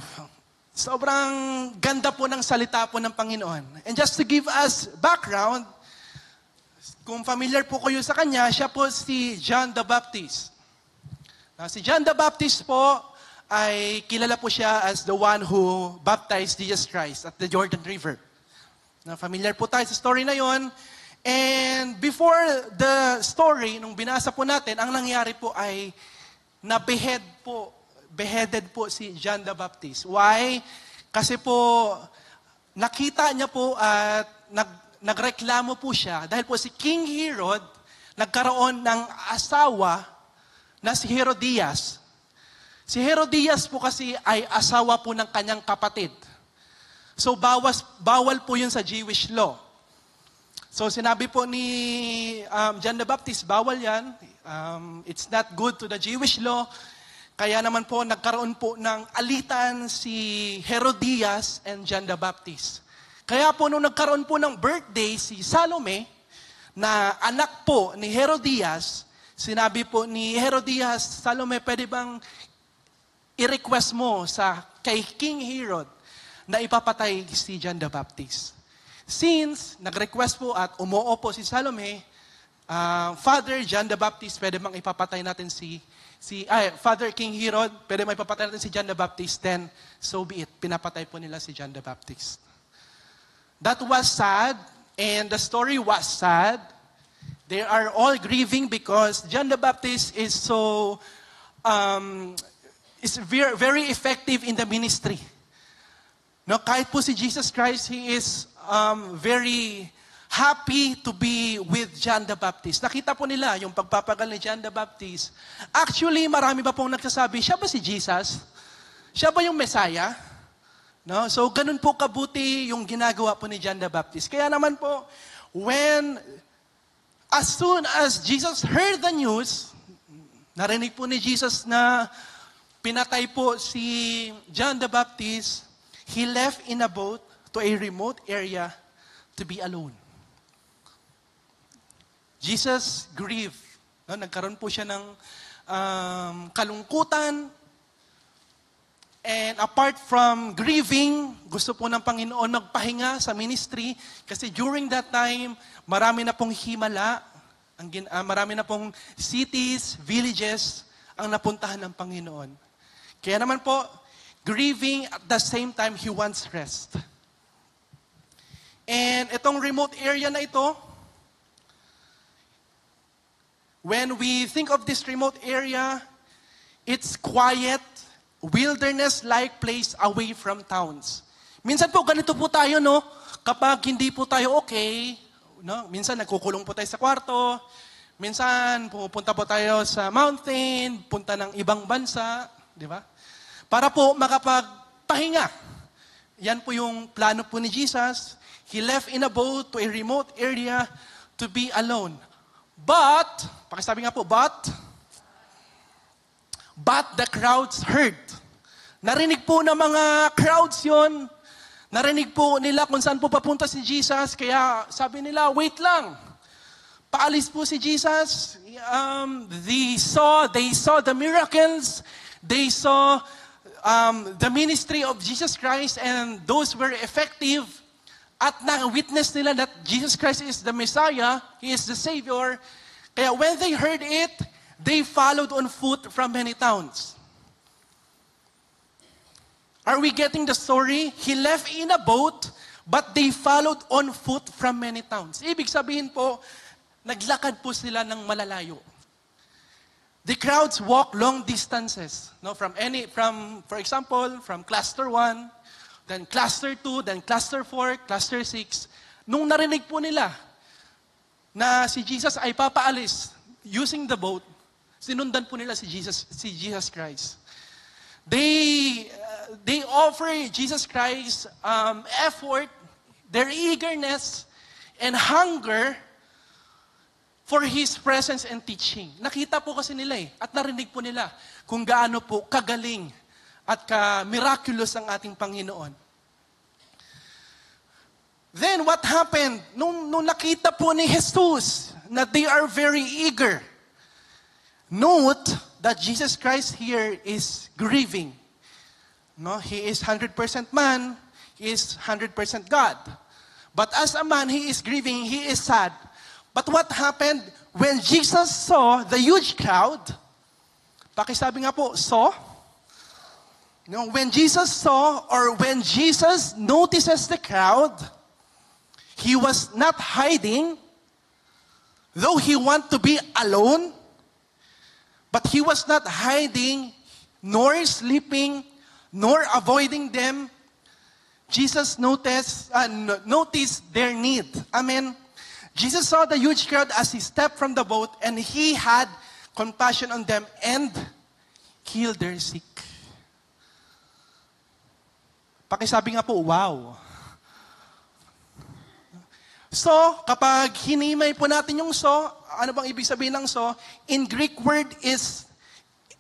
Sobrang ganda po ng salita po ng Panginoon. And just to give us background, kung familiar po kayo sa kanya, siya po si John the Baptist. Si John the Baptist po ay kilala po siya as the one who baptized Jesus Christ at the Jordan River. Familiar po tayo sa story na yon. And before the story, nung binasa po natin, ang nangyari po ay beheaded po si John the Baptist. Why? Kasi po, nakita niya po at nagreklamo po siya dahil po si King Herod nagkaroon ng asawa na si Herodias. Si Herodias po kasi ay asawa po ng kanyang kapatid. So bawal po yun sa Jewish law. So sinabi po ni John the Baptist, bawal yan. It's not good to the Jewish law. Kaya naman po nagkaroon po ng alitan si Herodias and John the Baptist. Kaya po nung nagkaroon po ng birthday si Salome, na anak po ni Herodias, sinabi po ni Herodias, Salome, pwede bang i-request mo kay King Herod na ipapatay si John the Baptist? Since nag-request po at umuo po si Salome, Father John the Baptist, pwede bang ipapatay natin Father King Herod, pwede bang ipapatay natin si John the Baptist? Then, so be it. Pinapatay po nila si John the Baptist. That was sad, and the story was sad. They are all grieving because John the Baptist is very, very effective in the ministry. No, kahit po si Jesus Christ, He is very happy to be with John the Baptist. Nakita po nila yung pagpapagal ni John the Baptist. Actually, marami ba pong nagsasabi, siya ba si Jesus? Siya ba yung Messiah? No? So, ganun po kabuti yung ginagawa po ni John the Baptist. Kaya naman po, as soon as Jesus heard the news, narinig po ni Jesus na pinatay po si John the Baptist, he left in a boat to a remote area to be alone. Jesus grieved. No? Nagkaroon po siya ng kalungkutan. And apart from grieving, gusto po ng Panginoon magpahinga sa ministry kasi during that time, marami na pong himala, marami na pong cities, villages ang napuntahan ng Panginoon. Kaya naman po, grieving at the same time, He wants rest. And itong remote area na ito, when we think of this remote area, it's quiet, wilderness-like place away from towns. Minsan po, ganito po tayo, no? Kapag hindi po tayo okay, no? Minsan nagkukulong po tayo sa kwarto, minsan pupunta po tayo sa mountain, punta ng ibang bansa, di ba? Para po makapagpahinga. Yan po yung plano po ni Jesus. He left in a boat to a remote area to be alone. But, pakisabi nga po, but the crowds heard. Narinig po ng mga crowds yon. Narinig po nila kung saan po papunta si Jesus. Kaya sabi nila, wait lang. Paalis po si Jesus. They saw the miracles. They saw the ministry of Jesus Christ and those were effective. At na-witness nila that Jesus Christ is the Messiah, He is the Savior. Kaya when they heard it, they followed on foot from many towns. Are we getting the story? He left in a boat, but they followed on foot from many towns. Ibig sabihin po, naglakad po sila ng malalayo. The crowds walk long distances, no? For example, from cluster 1, then cluster 2, then cluster 4, cluster 6. Nung narinig po nila na si Jesus ay papaalis using the boat, sinundan po nila si Jesus Christ. They offer Jesus Christ effort, their eagerness, and hunger for His presence and teaching. Nakita po kasi nila at narinig po nila kung gaano po kagaling at ka-miraculous ang ating Panginoon. Then what happened? Nung nakita po ni Jesus na they are very eager, note that Jesus Christ here is grieving. No, He is 100% man, He is 100% God. But as a man, He is grieving, He is sad. But what happened when Jesus saw the huge crowd? Pakisabi nga po, saw? No, when Jesus saw or when Jesus notices the crowd, He was not hiding, though He wanted to be alone, but He was not hiding, nor sleeping, nor avoiding them. Jesus noticed their need. Amen. Jesus saw the huge crowd as He stepped from the boat, and He had compassion on them and healed their sick. Pakisabi nga po, wow. So, kapag hinimay po natin yung so, ano bang ibig sabihin ng so? In Greek word is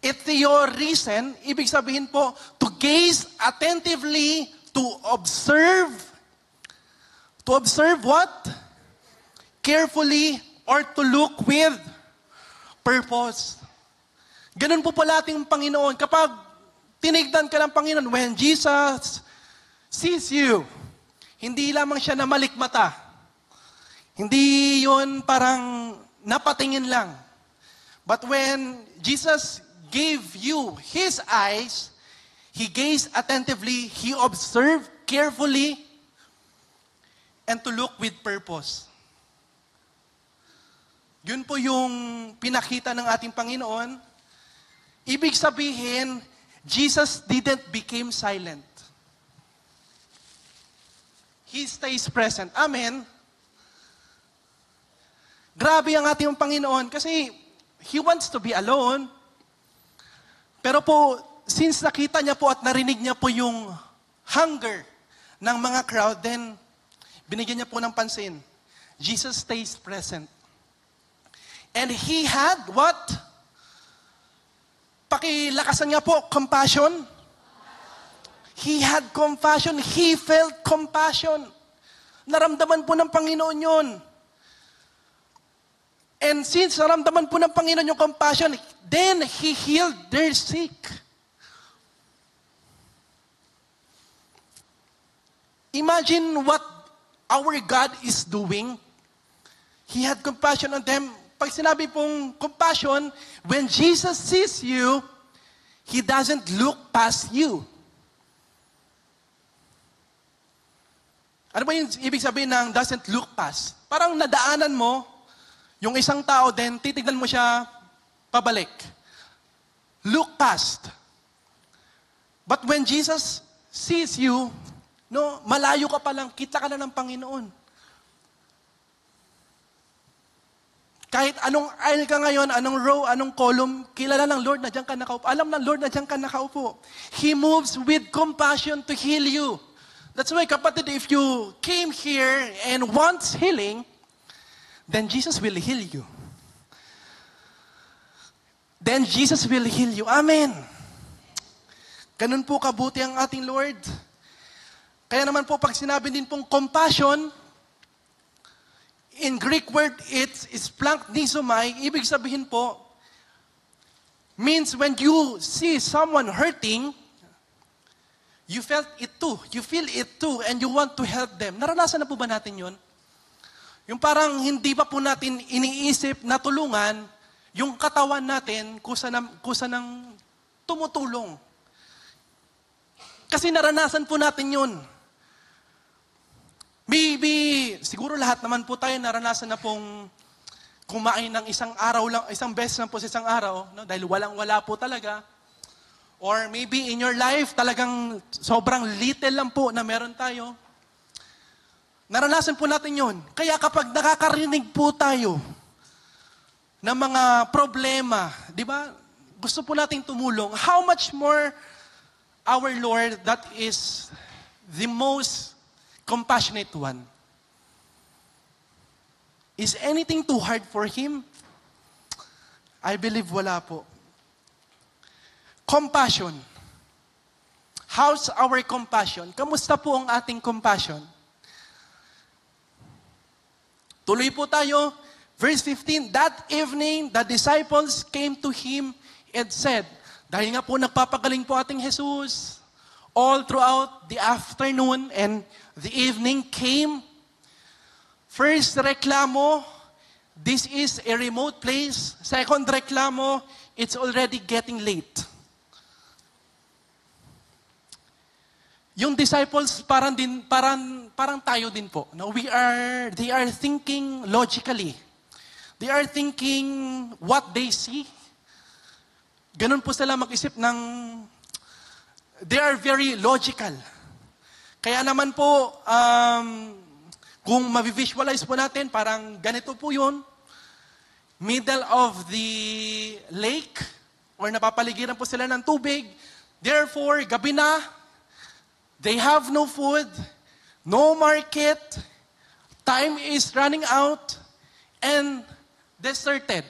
ethioresin. Ibig sabihin po, to gaze attentively, to observe. To observe what? Carefully or to look with purpose. Ganun po pala ating Panginoon. Kapag tinignan ka ng Panginoon, when Jesus sees you, hindi lamang siya na malikmata. Hindi yun parang napatingin lang. But when Jesus gave you His eyes, He gazed attentively, He observed carefully, and to look with purpose. Yun po yung pinakita ng ating Panginoon. Ibig sabihin, Jesus didn't become silent. He stays present. Amen. Grabe ang ating Panginoon kasi He wants to be alone. Pero po, since nakita niya po at narinig niya po yung hunger ng mga crowd, then binigyan niya po ng pansin. Jesus stays present. And He had what? Pakilakasan niya po, compassion. He had compassion. He felt compassion. Naramdaman po ng Panginoon yun. And since naramdaman po ng Panginoon yung compassion, then He healed their sick. Imagine what our God is doing. He had compassion on them. Pag sinabi pong compassion, when Jesus sees you, He doesn't look past you. Ano ba yung ibig sabihin ng doesn't look past? Parang nadaanan mo, yung isang tao din, titignan mo siya pabalik. Look past. But when Jesus sees you, no, malayo ka pa lang, kita ka na ng Panginoon. Kahit anong aisle ka ngayon, anong row, anong column, kilala ng Lord na diyan ka nakaupo. Alam ng Lord na diyan ka nakaupo. He moves with compassion to heal you. That's why, kapatid, if you came here and wants healing, then Jesus will heal you. Then Jesus will heal you. Amen. Ganun po kabuti ang ating Lord. Kaya naman po, pag sinabi din pong compassion, in Greek word, it's splanchnizomai. Ibig sabihin po, means when you see someone hurting, you felt it too. You feel it too, and you want to help them. Naranasan na po ba natin yun? Yung parang hindi pa po natin iniisip na tulungan yung katawan natin kusa ng tumutulong. Kasi naranasan po natin yun. Maybe, siguro lahat naman po tayo naranasan na pong kumain ng isang araw lang, isang beses lang po sa isang araw, no? Dahil walang-wala po talaga. Or maybe in your life, talagang sobrang little lang po na meron tayo. Naranasan po natin yun. Kaya kapag nakakarinig po tayo ng mga problema, di ba? Gusto po nating tumulong. How much more our Lord that is the most compassionate one? Is anything too hard for Him? I believe wala po. Compassion. How's our compassion? Kamusta po ang ating compassion? Tuloy po tayo. Verse 15, that evening, the disciples came to Him and said, dahil nga po nagpapagaling po ating Jesus, all throughout the afternoon and the evening came. First reklamo, this is a remote place. Second reklamo, it's already getting late. Yung disciples parang tayo din po. No, they are thinking logically. They are thinking what they see. Ganun po sila mag-isip ng, they are very logical. Kaya naman po, kung ma-visualize po natin, parang ganito po yun. Middle of the lake, or napapaligiran po sila ng tubig. Therefore, gabi na, they have no food, no market, time is running out, and deserted.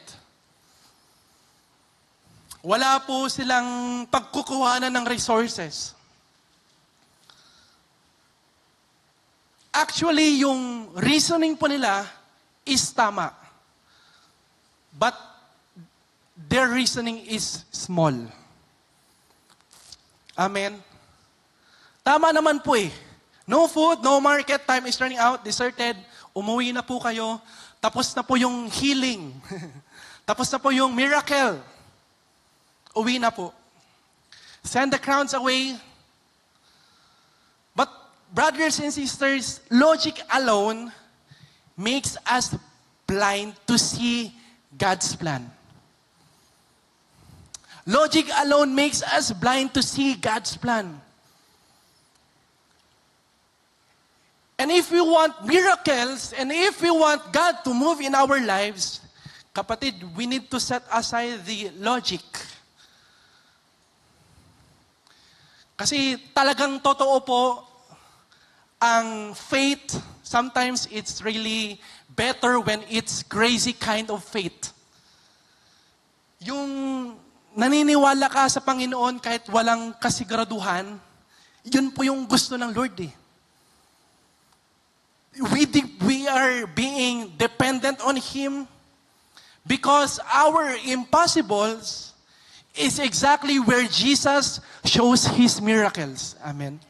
Wala po silang pagkukuhanan ng resources. Actually, yung reasoning po nila is tama. But their reasoning is small. Amen? Tama naman po eh. No food, no market, time is running out, deserted, umuwi na po kayo, tapos na po yung healing. Tapos na po yung miracle. Uwi na po. Send the crowds away. But brothers and sisters, logic alone makes us blind to see God's plan. Logic alone makes us blind to see God's plan. And if we want miracles, and if we want God to move in our lives, kapatid, we need to set aside the logic. Kasi talagang totoo po, ang faith, sometimes it's really better when it's crazy kind of faith. Yung naniniwala ka sa Panginoon kahit walang kasiguraduhan, yun po yung gusto ng Lord eh. We are being dependent on Him. Because our impossibles is exactly where Jesus shows His miracles. Amen.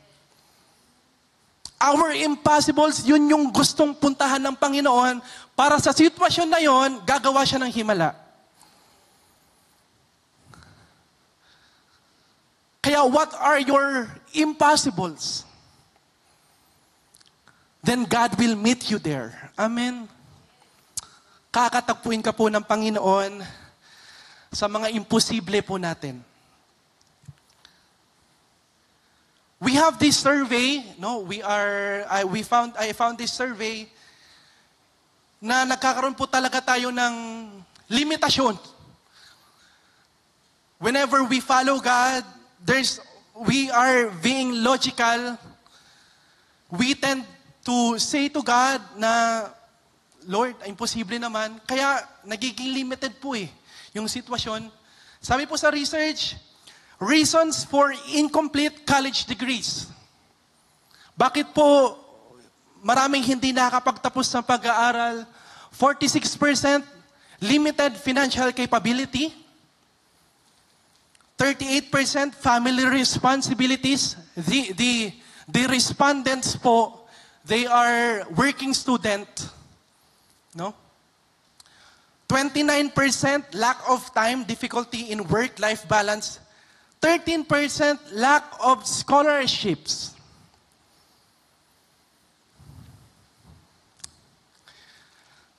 Our impossibles, yun yung gustong puntahan ng Panginoon para sa sitwasyon na yon, gagawa siya ng himala. Kaya what are your impossibles? Then God will meet you there. Amen. Kakatagpuin ka po ng Panginoon sa mga imposible po natin. We have this survey, no? I found this survey na nagkakaroon po talaga tayo ng limitasyon. Whenever we follow God, we are being logical. We tend to say to God na, Lord, imposible naman. Kaya nagiging limited po yung sitwasyon. Sabi po sa research, reasons for incomplete college degrees. Bakit po maraming hindi nakakapagtapos ng pag-aaral? 46% limited financial capability. 38% family responsibilities. The respondents po, they are working student. No? 29% lack of time, difficulty in work-life balance. 13% lack of scholarships.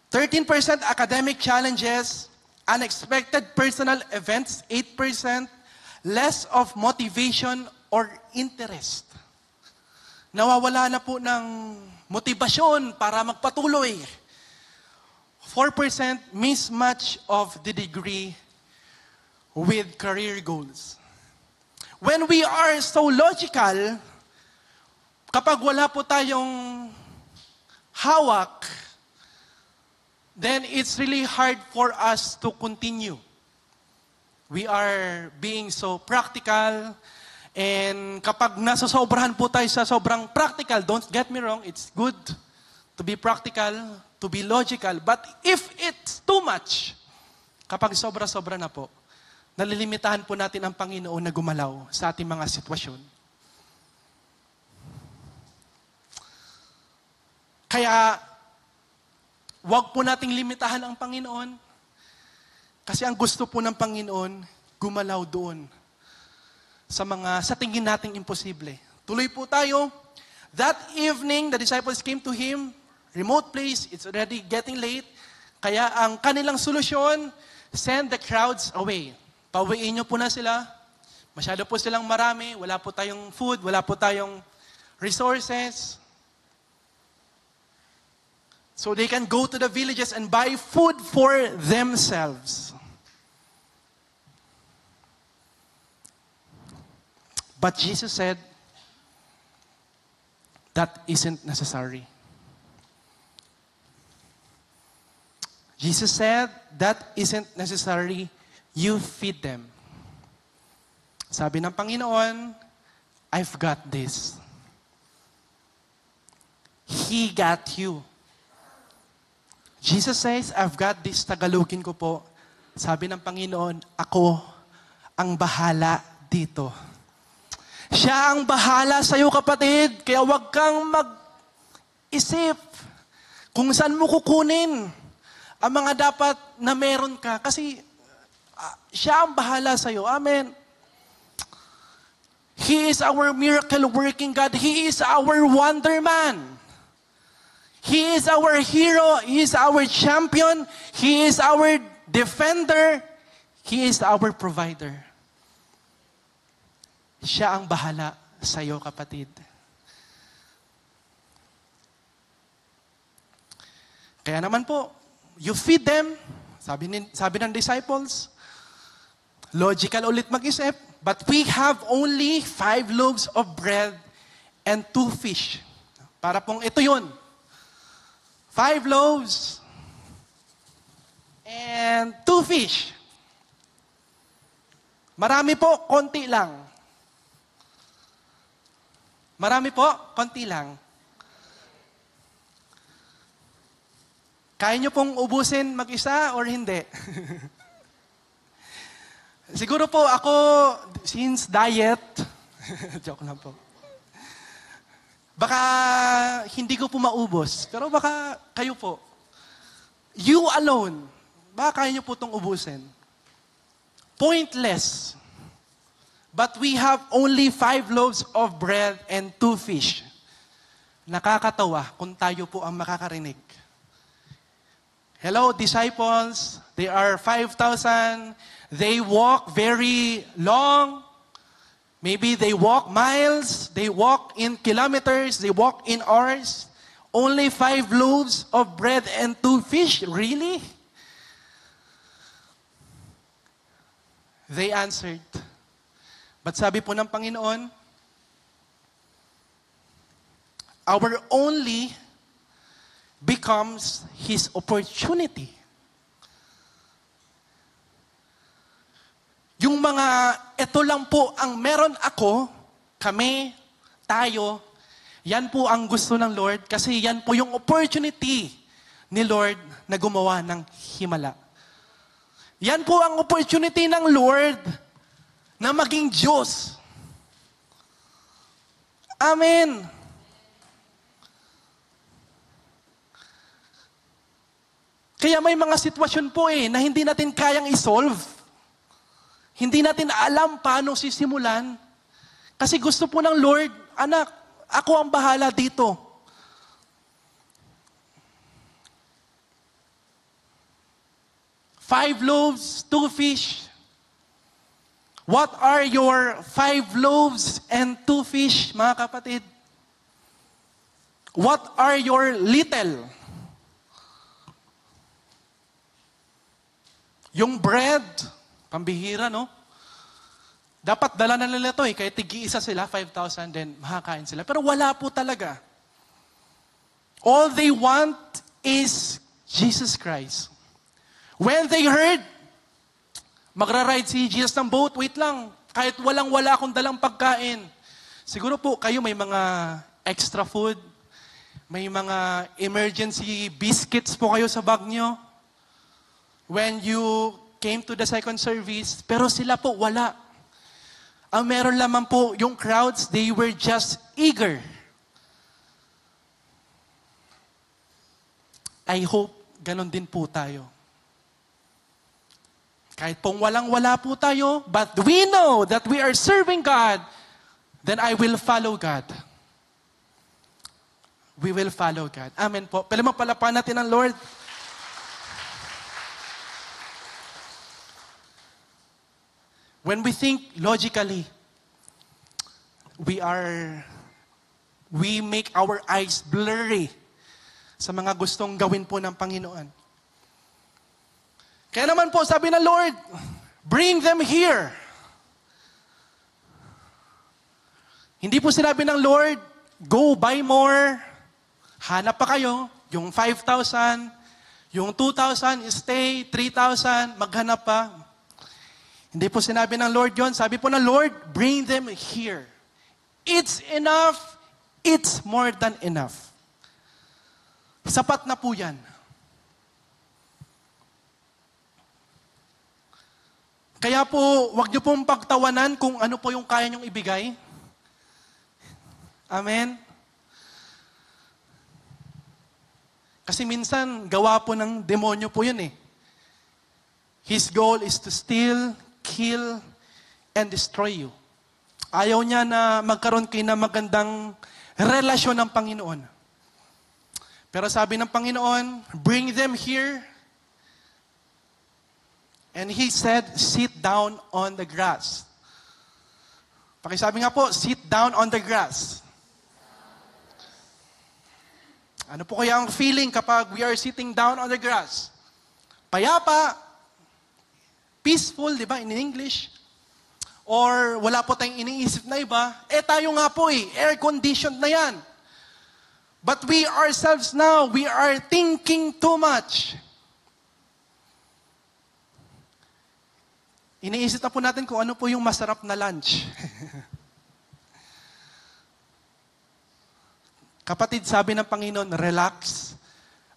%13 academic challenges, unexpected personal events, 8%, less of motivation or interest. Nawawala na po ng motivasyon para magpatuloy. 4% mismatch of the degree with career goals. When we are so logical, kapag wala po tayong hawak, then it's really hard for us to continue. We are being so practical, and kapag nasasobrahan po tayo sa sobrang practical, don't get me wrong, it's good to be practical, to be logical, but if it's too much, kapag sobra-sobra na po, nalilimitahan po natin ang Panginoon na gumalaw sa ating mga sitwasyon. Kaya, wag po nating limitahan ang Panginoon kasi ang gusto po ng Panginoon, gumalaw doon sa tingin nating imposible. Tuloy po tayo. That evening, the disciples came to Him, remote place, it's already getting late, kaya ang kanilang solusyon, send the crowds away. Pauwiin niyo po na sila. Masyado po silang marami. Wala po tayong food. Wala po tayong resources. So they can go to the villages and buy food for themselves. But Jesus said, that isn't necessary. Jesus said, that isn't necessary. You feed them. Sabi ng Panginoon, I've got this. He got you. Jesus says, I've got this. Tagalogin ko po. Sabi ng Panginoon, ako ang bahala dito. Siya ang bahala sa iyo, kapatid. Kaya huwag kang mag-isip kung saan mo kukunin ang mga dapat na meron ka. Kasi siya ang bahala sa iyo. Amen. He is our miracle-working God. He is our wonder man. He is our hero. He is our champion. He is our defender. He is our provider. Siya ang bahala sa iyo, kapatid. Kaya naman po, you feed them. Sabi ng disciples, logical ulit mag-isip, but we have only 5 loaves of bread and 2 fish. Para pong ito yun. 5 loaves and 2 fish. Marami po, konti lang. Marami po, konti lang. Kaya nyo pong ubusin mag-isa or hindi? Siguro po ako, since diet, joke lang po. Baka hindi ko po maubos, pero baka kayo po. You alone, baka kaya nyo po itong ubusin. Pointless. But we have only 5 loaves of bread and 2 fish. Nakakatawa kung tayo po ang makakarinig. Hello, disciples. They are 5,000. They walk very long. Maybe they walk miles. They walk in kilometers. They walk in hours. Only 5 loaves of bread and 2 fish. Really? They answered. But sabi po ng Panginoon, our only becomes His opportunity. Yung mga, ito lang po ang meron ako, kami, tayo, yan po ang gusto ng Lord kasi yan po yung opportunity ni Lord na gumawa ng himala. Yan po ang opportunity ng Lord na maging Diyos. Amen. Kaya may mga sitwasyon po na hindi natin kayang isolve. Hindi natin alam paano sisimulan. Kasi gusto po ng Lord, anak, ako ang bahala dito. Five loaves, 2 fish. What are your 5 loaves and 2 fish, mga kapatid? What are your little? Yung bread, pambihira, no? Dapat dala na nila ito kahit tig-iisa sila, 5,000, then makakain sila. Pero wala po talaga. All they want is Jesus Christ. When they heard, magra-ride si Jesus ng boat, wait lang, kahit walang-wala akong dalang pagkain. Siguro po kayo may mga extra food, may mga emergency biscuits po kayo sa bag nyo. When you came to the second service, pero sila po wala. Ang meron lamang po, yung crowds, they were just eager. I hope ganon din po tayo. Kahit pong walang-wala po tayo, but we know that we are serving God, then I will follow God. We will follow God. Amen po. Palapan natin ang Lord. When we think logically, we make our eyes blurry sa mga gustong gawin po ng Panginoon. Kaya naman po, sabi ng Lord, bring them here. Hindi po sinabi ng Lord, go buy more. Hanap pa kayo. Yung 5,000, yung 2,000, stay, 3,000, maghanap pa. Hindi po sinabi ng Lord yon. Sabi po ng Lord, bring them here. It's enough. It's more than enough. Sapat na po yan. Kaya po, wag niyo pong pagtawanan kung ano po yung kaya niyong ibigay. Amen? Kasi minsan, gawa po ng demonyo po yun eh. His goal is to steal, kill, and destroy you. Ayaw niya na magkaroon kayo ng magandang relasyon ng Panginoon. Pero sabi ng Panginoon, bring them here. And He said, sit down on the grass. Pakisabi nga po, sit down on the grass. Ano po kaya ang feeling kapag we are sitting down on the grass? Payapa, peaceful, di ba, in English? Or wala po tayong iniisip na iba? Tayo nga po air-conditioned na yan. But we ourselves now, we are thinking too much. Iniisip na po natin kung ano po yung masarap na lunch. Kapatid, sabi ng Panginoon, relax.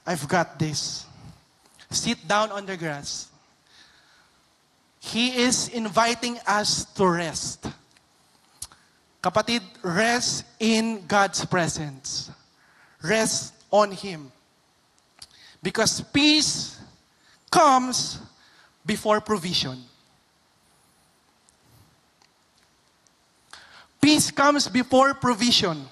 I've got this. sit down on the grass. He is inviting us to rest. Kapatid, rest in God's presence. Rest on Him. Because peace comes before provision. Peace comes before provision.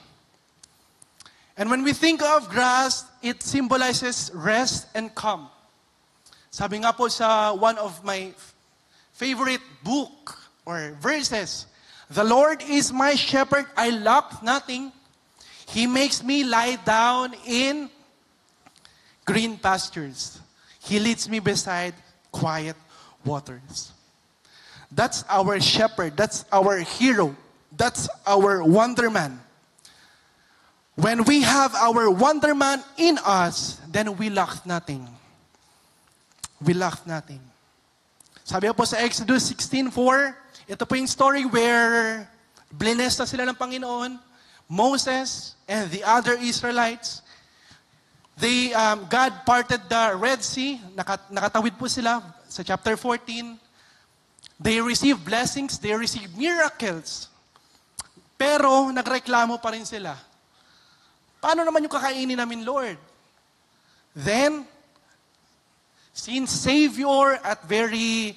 And when we think of grass, it symbolizes rest and calm. Sabi nga po sa one of my favorite book or verses, the Lord is my shepherd, I lack nothing. He makes me lie down in green pastures. He leads me beside quiet waters. That's our shepherd. That's our hero. That's our wonderman. When we have our wonderman in us, then we lack nothing. We lack nothing. Sabi po sa Exodus 16:4, ito po yung story where blessed na sila ng Panginoon, Moses and the other Israelites. God parted the Red Sea, nakatawid po sila sa chapter 14. They received blessings, they received miracles. Pero nagreklamo pa rin sila. Paano naman yung kakainin namin, Lord? Then, since Savior at very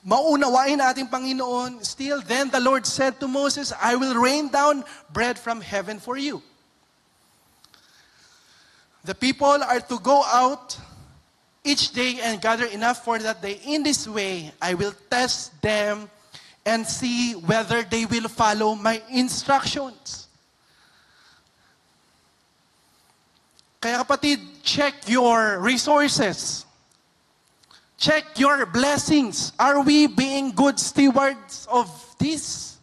maunawain ating Panginoon, still then the Lord said to Moses, I will rain down bread from heaven for you. The people are to go out each day and gather enough for that day. In this way, I will test them and see whether they will follow my instructions. Kaya kapatid, check your resources. Check your blessings. Are we being good stewards of this?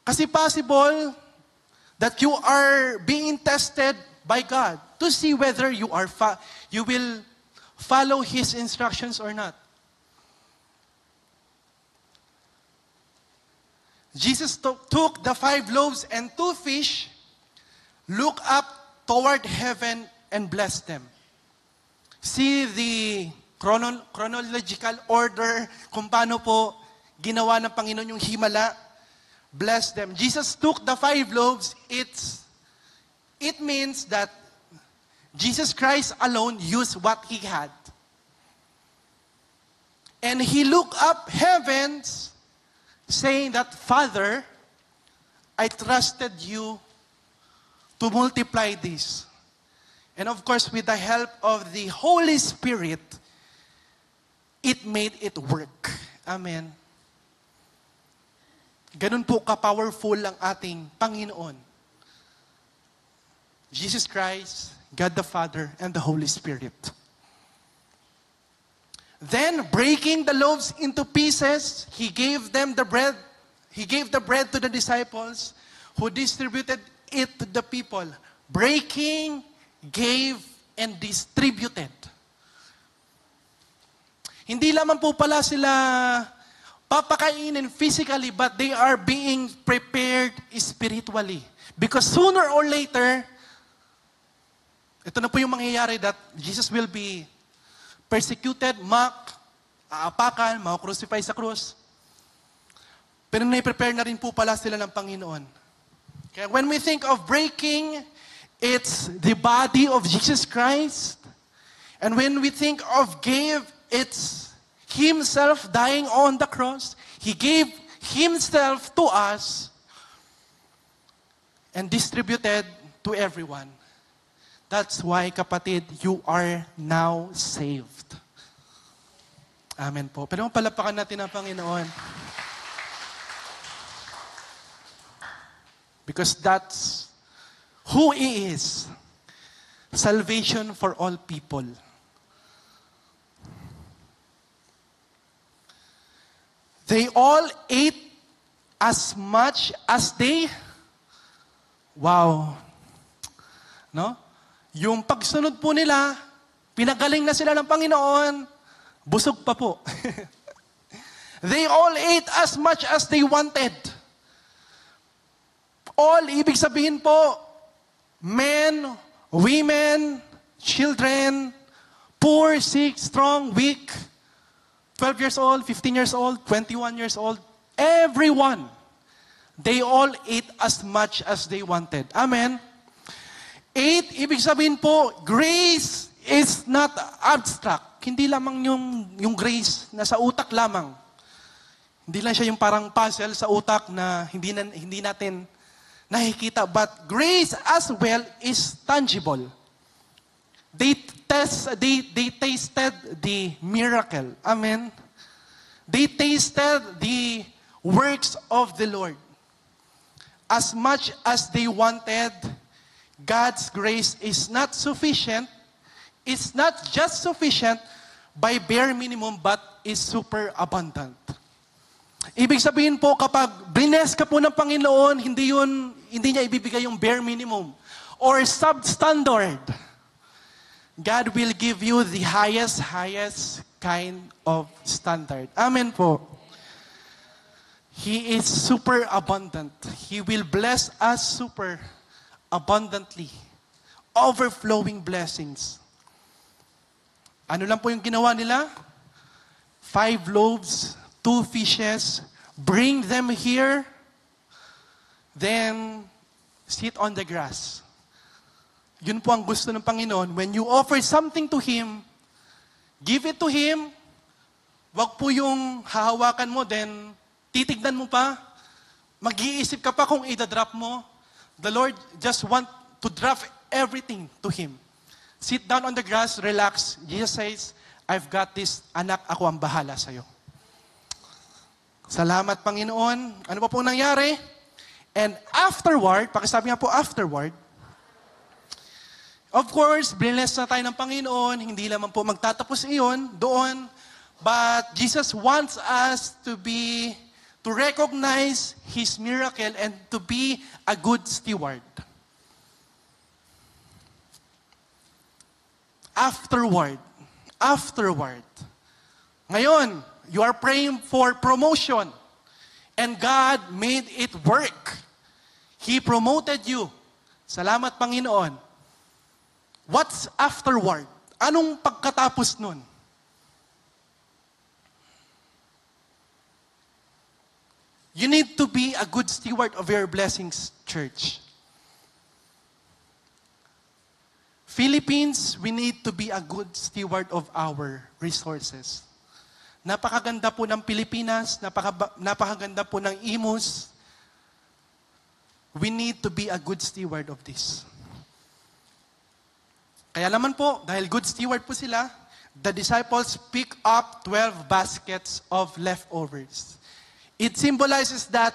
Kasi possible that you are being tested by God to see whether you will follow His instructions or not. Jesus took the 5 loaves and 2 fish, looked up toward heaven, and blessed them. See the chronological order kung paano po ginawa ng Panginoon yung himala. Bless them. Jesus took the 5 loaves. It means that Jesus Christ alone used what He had. And He looked up heavens, saying that, Father, I trusted you to multiply this. And of course, with the help of the Holy Spirit, it made it work. Amen. Ganun po ka-powerful ang ating Panginoon. Jesus Christ, God the Father, and the Holy Spirit. Then, breaking the loaves into pieces, He gave them the bread. He gave the bread to the disciples, who distributed it to the people. Breaking, gave, and distributed. Hindi lamang po pala sila papakainin physically, but they are being prepared spiritually. Because sooner or later, ito na po yung mangyayari that Jesus will be persecuted, mocked, aapakan, makrucify sa krus. Pero na-prepare na rin po pala sila ng Panginoon. Kaya when we think of breaking, it's the body of Jesus Christ. And when we think of give, it's Himself dying on the cross. He gave Himself to us and distributed to everyone. That's why, kapatid, you are now saved. Amen po. Pero palapakan natin ang Panginoon. Because that's who He is. Salvation for all people. They all ate as much as they... Wow. No? Yung pagsunod po nila, pinagaling na sila ng Panginoon, busog pa po. They all ate as much as they wanted. All, ibig sabihin po, men, women, children, poor, sick, strong, weak, 12 years old, 15 years old, 21 years old, everyone. They all ate as much as they wanted. Amen? 8, ibig sabihin po, grace is not abstract. Hindi lamang yung grace na sa utak lamang. Hindi lang siya yung parang puzzle sa utak na hindi natin nakikita. But grace as well is tangible. They tasted the miracle. Amen? They tasted the works of the Lord. As much as they wanted, God's grace is not sufficient. It's not just sufficient by bare minimum, but is super abundant. Ibig sabihin po, kapag bless ka po ng Panginoon, hindi niya ibibigay yung bare minimum or substandard. God will give you the highest kind of standard. Amen po. He is super abundant. He will bless us super abundantly. Overflowing blessings. Ano lang po yung ginawa nila? 5 loaves, 2 fishes. Bring them here. Then, sit on the grass. Yun po ang gusto ng Panginoon. When you offer something to Him, give it to Him. Wag po yung hahawakan mo, then titignan mo pa. Mag-iisip ka pa kung idadrop mo. The Lord just want to drop everything to Him. Sit down on the grass, relax. Jesus says, I've got this. Anak, ako ang bahala sa'yo. Salamat, Panginoon. Ano pa pong nangyari? And afterward, pakisabi nga po afterward, of course, bless na tayo ng Panginoon. Hindi naman po magtatapos iyon doon. But Jesus wants us to recognize His miracle and to be a good steward. Afterward. Ngayon, you are praying for promotion. And God made it work. He promoted you. Salamat, Panginoon. What's afterward? Anong pagkatapos nun? You need to be a good steward of your blessings, church. Philippines, we need to be a good steward of our resources. Napakaganda po ng Pilipinas, napakaganda po ng Imus. We need to be a good steward of this. Kaya naman po, dahil good steward po sila, the disciples pick up 12 baskets of leftovers. It symbolizes that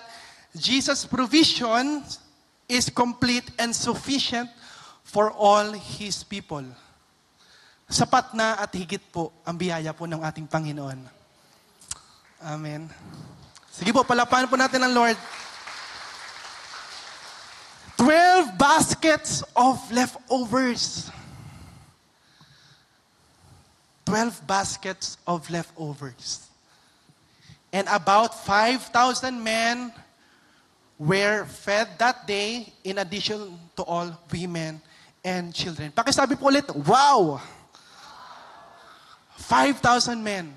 Jesus' provision is complete and sufficient for all His people. Sapat na at higit po ang biyaya po ng ating Panginoon. Amen. Sige po, palapanan po natin ang Lord. 12 baskets of leftovers. 12 baskets of leftovers. And about 5,000 men were fed that day in addition to all women and children. Pakisabi po ulit, wow! 5,000 men.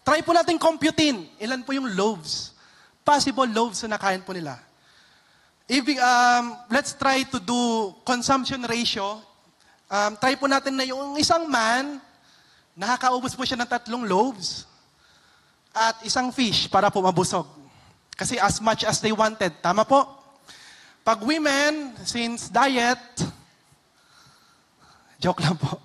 Try po natin computein. Ilan po yung loaves? Possible loaves na nakain po nila. Let's try to do consumption ratio. Try po natin na yung isang man, nakakaubos po siya ng 3 loaves at isang fish para po mabusog. Kasi as much as they wanted. Tama po? Pag women, since diet, joke lang po.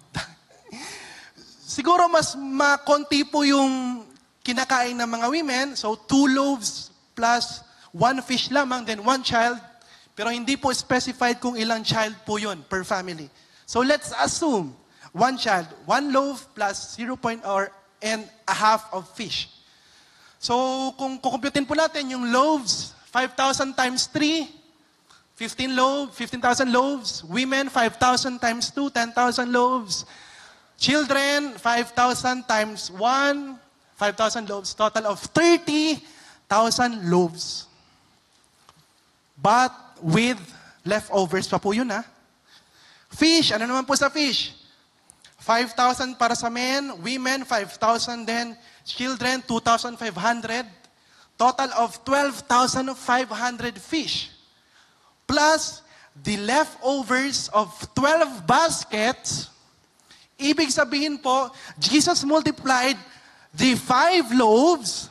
Siguro mas makonti po yung kinakain ng mga women. So 2 loaves plus 1 fish lamang, then 1 child. Pero hindi po specified kung ilang child po yun per family. So let's assume 1 child, 1 loaf plus 0.5 of fish. So, kung kukumputin po natin yung loaves, 5,000 times 3, 15,000 loaves. Women, 5,000 times 2, 10,000 loaves. Children, 5,000 times 1, 5,000 loaves. Total of 30,000 loaves. But with leftovers pa po yun, ha? Fish, ano naman po sa fish? 5,000 para sa men, women 5,000 then, children 2,500. Total of 12,500 fish. Plus the leftovers of 12 baskets. Ibig sabihin po, Jesus multiplied the 5 loaves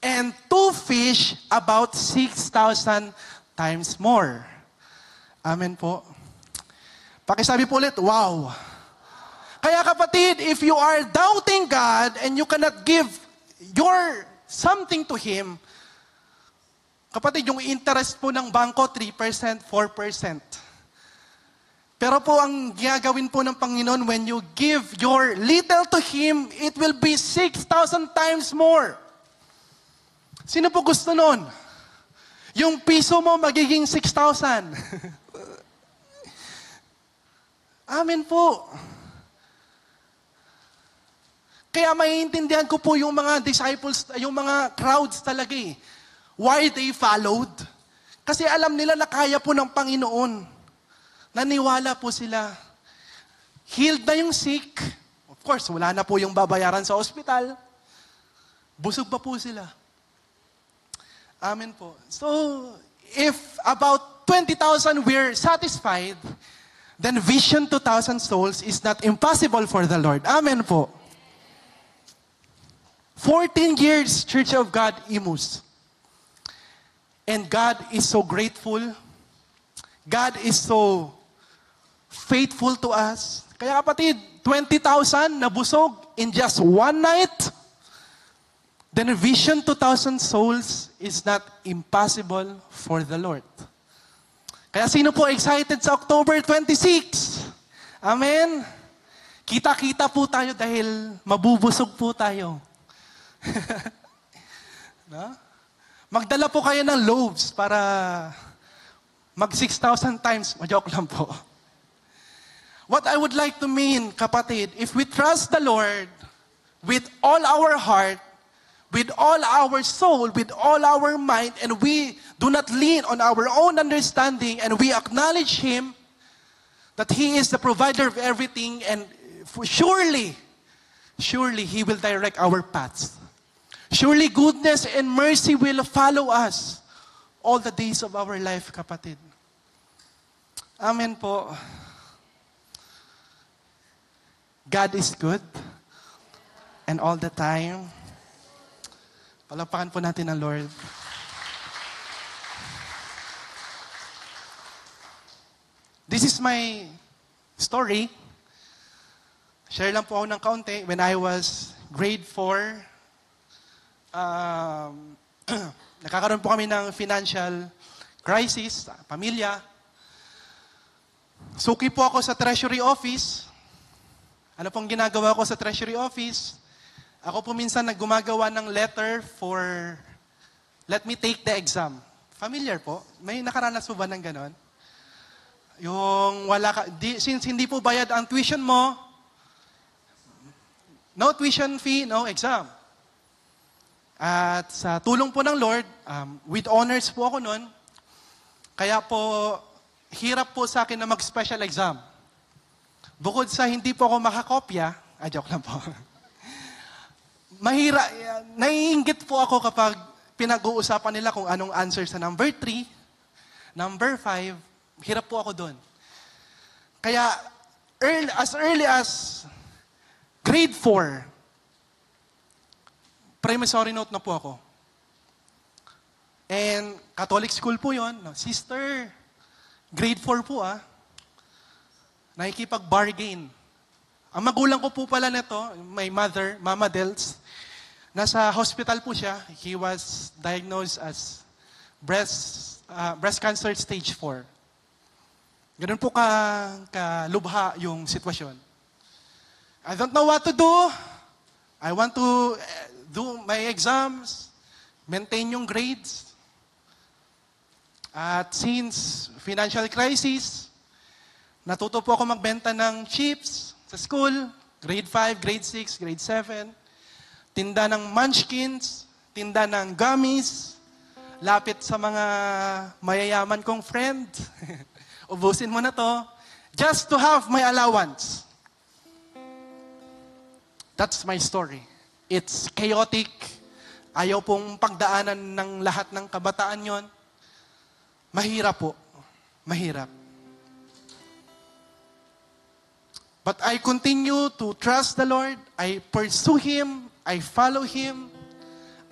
and 2 fish about 6,000 times more. Amen po. Pakisabi po ulit, wow. Kaya kapatid, if you are doubting God and you cannot give your something to Him, kapatid, yung interest po ng bangko, 3%, 4%. Pero po ang gagawin po ng Panginoon, when you give your little to Him, it will be 6,000 times more. Sino po gusto nun? Yung piso mo magiging 6,000. Amen po. Kaya maiintindihan ko po yung mga disciples, yung mga crowds talaga eh. Why they followed? Kasi alam nila na kaya po ng Panginoon. Naniwala po sila. Healed na yung sick. Of course, wala na po yung babayaran sa ospital. Busog pa po sila. Amen po. So, if about 20,000 we're satisfied, then vision 2,000 souls is not impossible for the Lord. Amen po. 14 years, Church of God, Imus. And God is so grateful. God is so faithful to us. Kaya kapatid, 20,000 nabusog in just one night. Then vision 2,000 souls is not impossible for the Lord. Kaya sino po excited sa October 26? Amen? Kita-kita po tayo dahil mabubusog po tayo. No? Magdala po kayo ng loaves para mag 6,000 times. Joke lang po. What I would like to mean, kapatid, if we trust the Lord with all our heart, with all our soul, with all our mind, and we do not lean on our own understanding, and we acknowledge Him, that He is the provider of everything, and surely He will direct our paths. Surely goodness and mercy will follow us all the days of our life, kapatid. Amen po. God is good. And all the time. Palakpakan po natin ang Lord. This is my story. Share lang po ako ng kaunti. When I was grade 4, nakakaroon po kami ng financial crisis, pamilya. Suki po ako sa Treasury Office. Ano pong ginagawa ko sa Treasury Office? Ako po minsan naggumagawa ng letter for let me take the exam. Familiar po? May nakaranas po ba ng ganon? Yung wala ka, since hindi po bayad ang tuition mo, no tuition fee, no exam. At sa tulong po ng Lord, with honors po ako noon, kaya po, hirap po sa akin na mag-special exam. Bukod sa hindi po ako makakopya, joke lang po. Naiinggit po ako kapag pinag-uusapan nila kung anong answer sa number 3, number 5, hirap po ako doon. Kaya, as early as grade 4, promissory note na po ako. And Catholic school po yon. Sister, grade 4 po nakikipag-bargain. Ang magulang ko po pala nito, my mother, Mama Dels, nasa hospital po siya. He was diagnosed as breast cancer stage 4. Ganun po kalubha yung sitwasyon. I don't know what to do. I want to do my exams, maintain yung grades. At since financial crisis, natuto po ako magbenta ng chips sa school, grade 5, grade 6, grade 7, tinda ng munchkins, tinda ng gummies, lapit sa mga mayayaman kong friend. Ubusin mo na to, just to have my allowance. That's my story. It's chaotic. Ayaw pong pagdaanan ng lahat ng kabataan yon. Mahirap po. Mahirap. But I continue to trust the Lord. I pursue Him. I follow Him.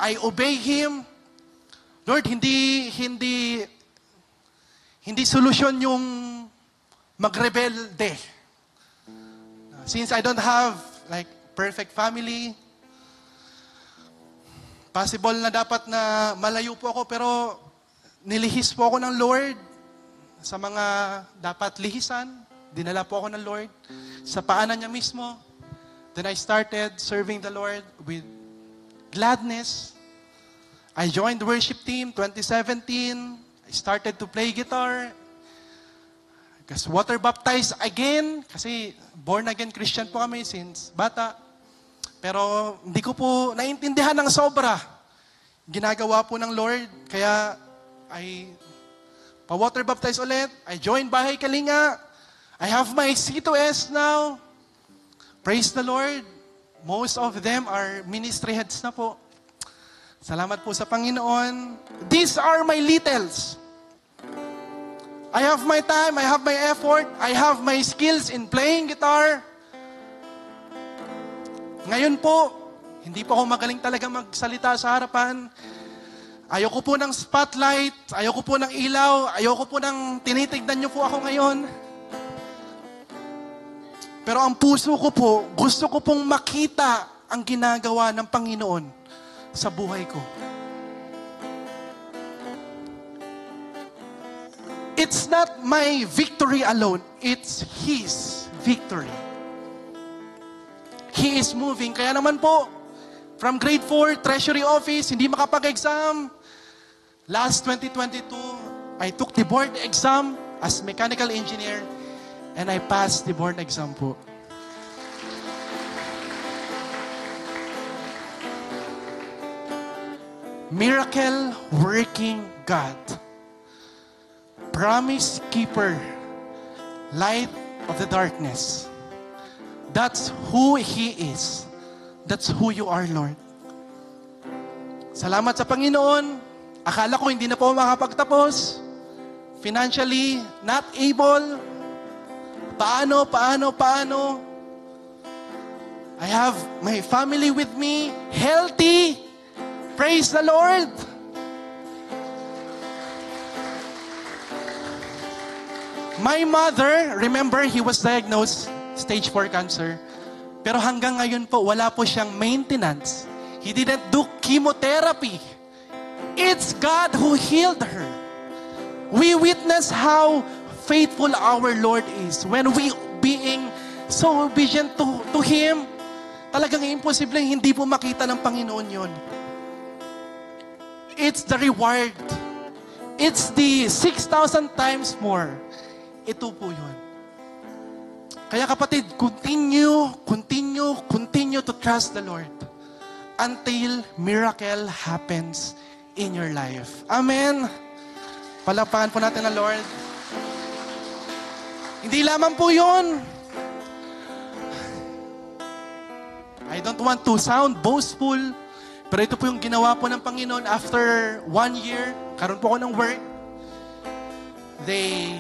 I obey Him. Lord, hindi solusyon yung magrebelde. Since I don't have like perfect family, possible na dapat na malayo po ako, pero nilihis po ako ng Lord sa mga dapat lihisan. Dinala po ako ng Lord sa paanan niya mismo. Then I started serving the Lord with gladness. I joined the worship team 2017. I started to play guitar. Because water baptized again, kasi born again Christian po kami since bata. Pero hindi ko po naintindihan ng sobra. Ginagawa po ng Lord, kaya I pa-water baptize ulit. I joined Bahay Kalinga. I have my C2S now. Praise the Lord. Most of them are ministry heads na po. Salamat po sa Panginoon. These are my littles. I have my time, I have my effort, I have my skills in playing guitar. Ngayon po, hindi po ako magaling talaga magsalita sa harapan. Ayoko po ng spotlight, ayoko po ng ilaw, ayoko po ng tinitignan niyo po ako ngayon. Pero ang puso ko po, gusto ko pong makita ang ginagawa ng Panginoon sa buhay ko. It's not my victory alone. It's His victory. He is moving. Kaya naman po, from grade 4, Treasury Office, hindi makapag-exam. Last 2022, I took the board exam as mechanical engineer and I passed the board exam po. Miracle working God. Promise keeper, light of the darkness. That's who He is. That's who you are, Lord. Salamat sa Panginoon. Akala ko hindi na po makapagtapos. Financially, not able. Paano? I have my family with me, healthy. Praise the Lord. My mother, remember, he was diagnosed stage 4 cancer. Pero hanggang ngayon po, wala po siyang maintenance. He didn't do chemotherapy. It's God who healed her. We witness how faithful our Lord is. When we being so obedient to Him, talagang imposible hindi po makita ng Panginoon yun. It's the reward. It's the 6,000 times more. Ito po yun. Kaya kapatid, continue to trust the Lord until miracle happens in your life. Amen. Palakpakan po natin ang Lord. Hindi lamang po yun. I don't want to sound boastful, pero ito po yung ginawa po ng Panginoon after 1 year. Karoon po ako ng work. They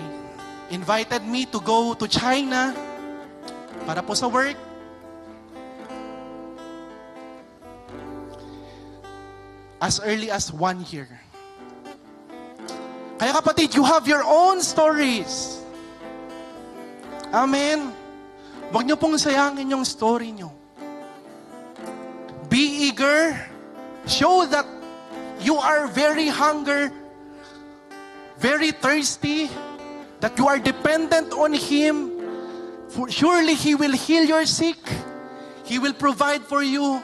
invited me to go to China para po sa work. As early as 1 year. Kaya kapatid, you have your own stories. Amen. Huwag niyo pong sayangin yung story niyo. Be eager. Show that you are very hungry, very thirsty, that you are dependent on Him. For surely He will heal your sick. He will provide for you.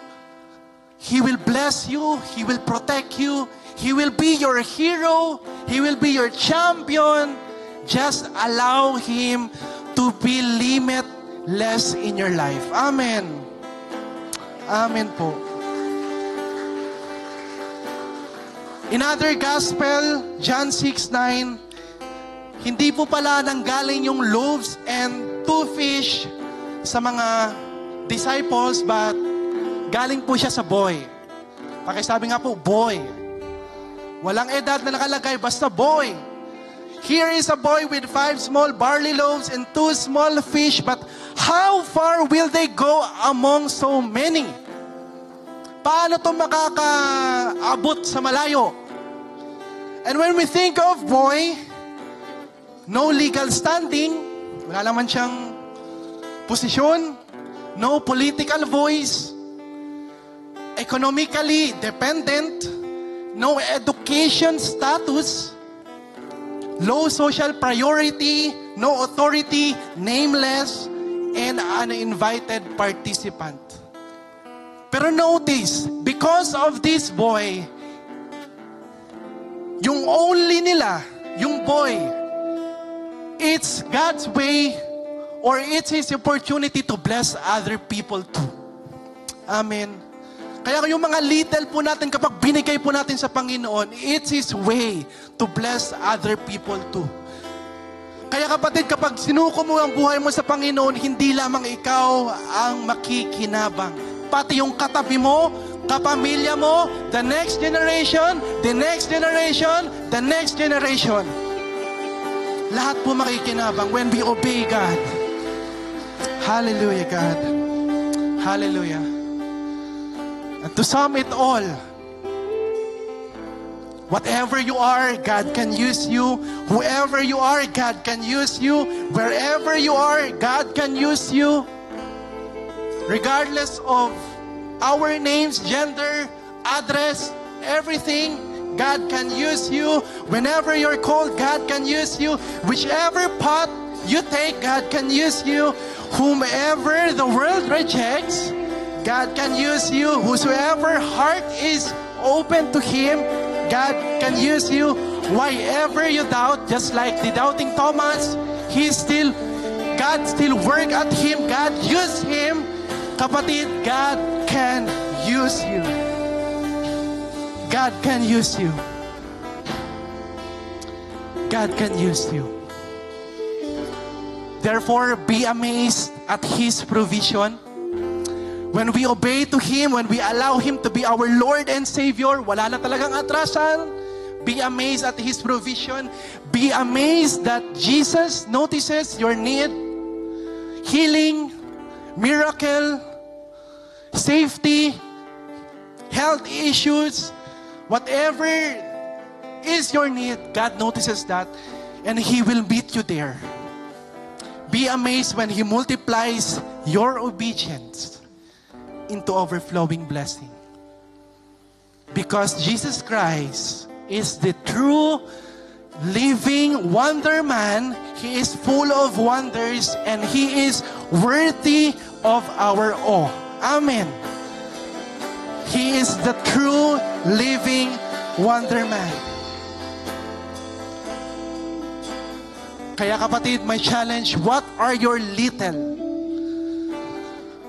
He will bless you. He will protect you. He will be your hero. He will be your champion. Just allow Him to be limitless in your life. Amen. Amen po. In other gospel, John 6:9, hindi po pala nanggaling yung loaves and 2 fish sa mga disciples, but galing po siya sa boy. Pakisabi nga po, boy. Walang edad na nakalagay, basta boy. Here is a boy with 5 small barley loaves and 2 small fish, but how far will they go among so many? Paano ito makakaabot sa malayo? And when we think of boy, no legal standing, wala naman siyang posisyon, no political voice, economically dependent, no education status, low social priority, no authority, nameless, and uninvited participant. Pero notice, because of this boy, yung only nila, yung boy, it's God's way or it's His opportunity to bless other people too. Amen. Kaya yung mga little po natin, kapag binigay po natin sa Panginoon, it's His way to bless other people too. Kaya kapatid, kapag sinuko mo ang buhay mo sa Panginoon, hindi lamang ikaw ang makikinabang. Pati yung katabi mo, kapamilya mo, the next generation, the next generation, the next generation. Lahat po makikinabang when we obey God. Hallelujah, God. Hallelujah. And to sum it all, whatever you are, God can use you. Whoever you are, God can use you. Wherever you are, God can use you. Regardless of our names, gender, address, everything, God can use you. Whenever you're called, God can use you. Whichever path you take, God can use you. Whomever the world rejects, God can use you. Whosoever heart is open to Him, God can use you. Wherever you doubt, just like the doubting Thomas, God still work at him. God use him. Kapatid, God can use you. God can use you. God can use you. Therefore, be amazed at His provision. When we obey to Him, when we allow Him to be our Lord and Savior, wala na talagang atrasan. Be amazed at His provision. Be amazed that Jesus notices your need. Healing, miracle, safety, health issues, whatever is your need, God notices that and He will meet you there. Be amazed when He multiplies your obedience into overflowing blessing. Because Jesus Christ is the true living wonder man. He is full of wonders and He is worthy of our awe. Amen. He is the true living wonder man. Kaya kapatid, my challenge, what are your little?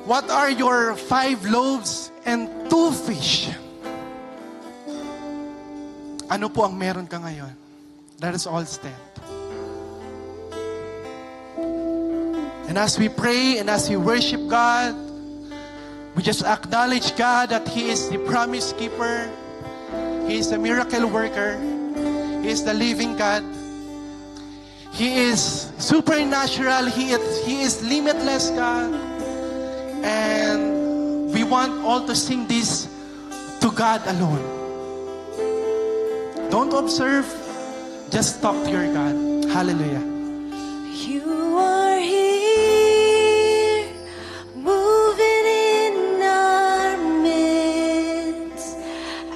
What are your 5 loaves and 2 fish? Ano po ang meron ka ngayon? Let us all stand. And as we pray and as we worship God, we just acknowledge God that He is the promise keeper. He is the miracle worker. He is the living God. He is supernatural. He is limitless God. And we want all to sing this to God alone. Don't observe, just talk to your God. Hallelujah. You are here, moving in our midst.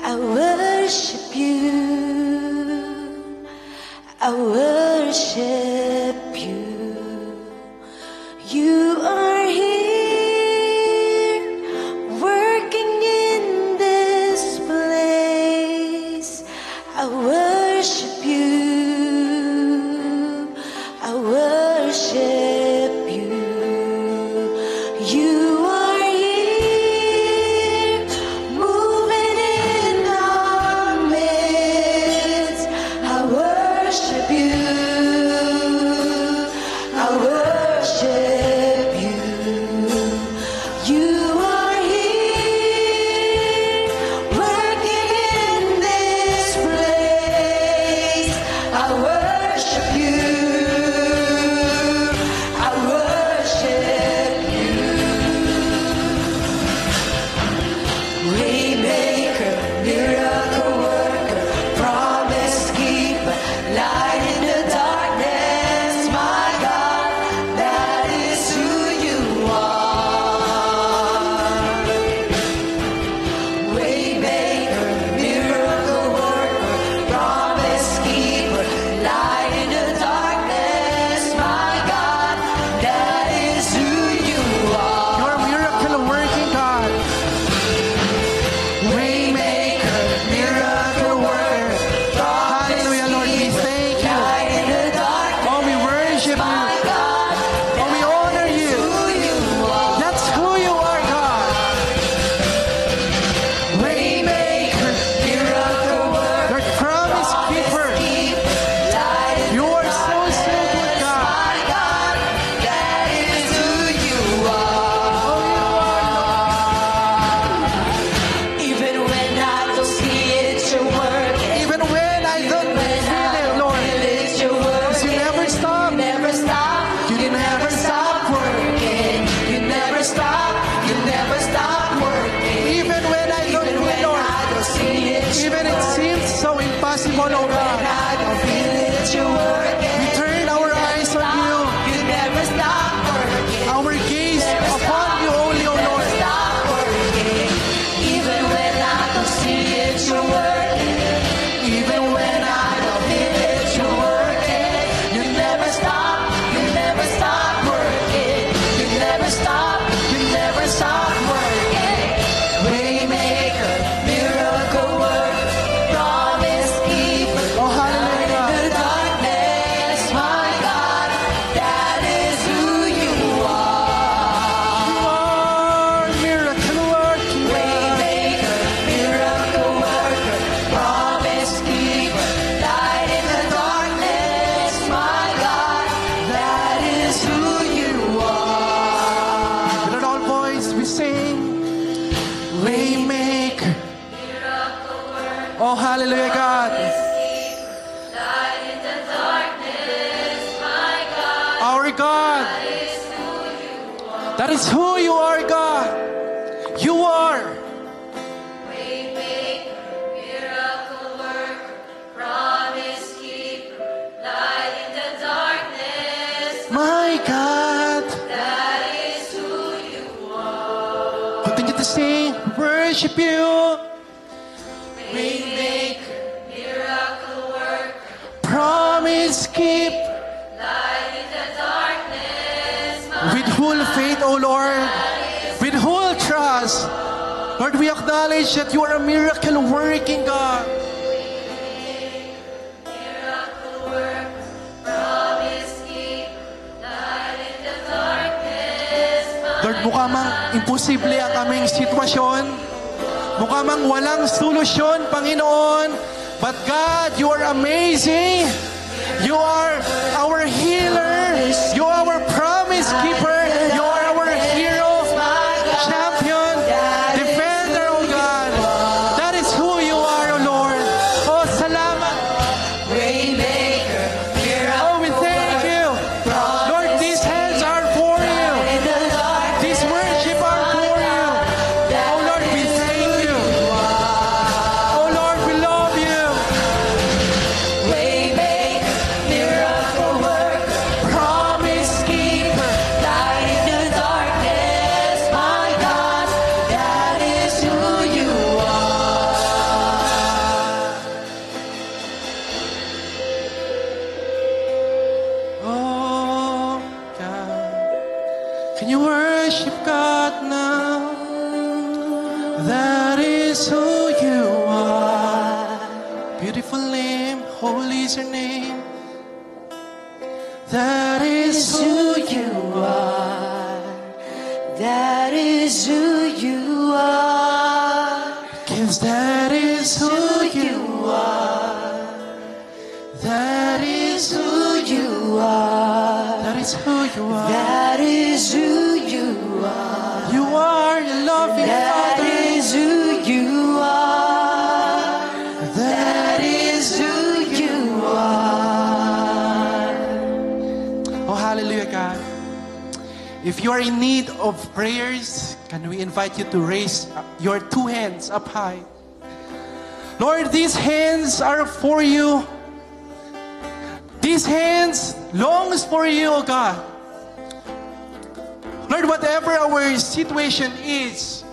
I worship you. I worship you. You are here, working in this place. I worship you. Even it seems so impossible, oh God. I don't feel it, you're working. We turn our eyes on you. You never stop working. Our gaze upon you only, oh Lord. Stop working. Even when I don't see it, you're working. Even when I don't feel it, you're working. You never stop. You never stop working. You never stop. You never stop working. Waymaker, miracle worker, promise keeper. Oh, hallelujah. In the darkness, my God, that is who you are. You are miracle working God. Waymaker, miracle worker, promise keeper, light in the darkness, my God, that is who you are. With our voice we sing, Waymaker. Oh, hallelujah, God. Our God. That is who you are, God. You are. My God. Continue to sing, worship you. Waymaker, miracle worker, Promise keep. light in the darkness, With full faith, O Lord. With full trust. Lord, we acknowledge that you are a miracle working God. Lord, mukha mang imposible ang aming sitwasyon. Mukha mang walang solusyon, Panginoon. But God, you are amazing. You are our healer. You are our promise keeper. You are our hero, champion, defender, oh God. That is who you are, oh Lord. Oh, salamat. Waymaker, Oh, we thank you. Lord, these hands are for you. in the dark, These worship are for you. Oh Lord, we thank you. Oh Lord, we love you. Waymaker, miracle worker, Promise keeper, light in the darkness, my God, that is who you are. Oh God, can you worship God now? That is who you are. Beautiful name, holy is your name. That is who you are. That is who you are. 'Cause that is who you are. That is who you are. That is who you are. That is who you are. You are the loving That Father. is who you are. That is who you are. Oh, hallelujah, God. If you are in need of prayers, can we invite you to raise your two hands up high? Lord, these hands are for you. These hands longs for you, oh God. Lord, whatever our situation is,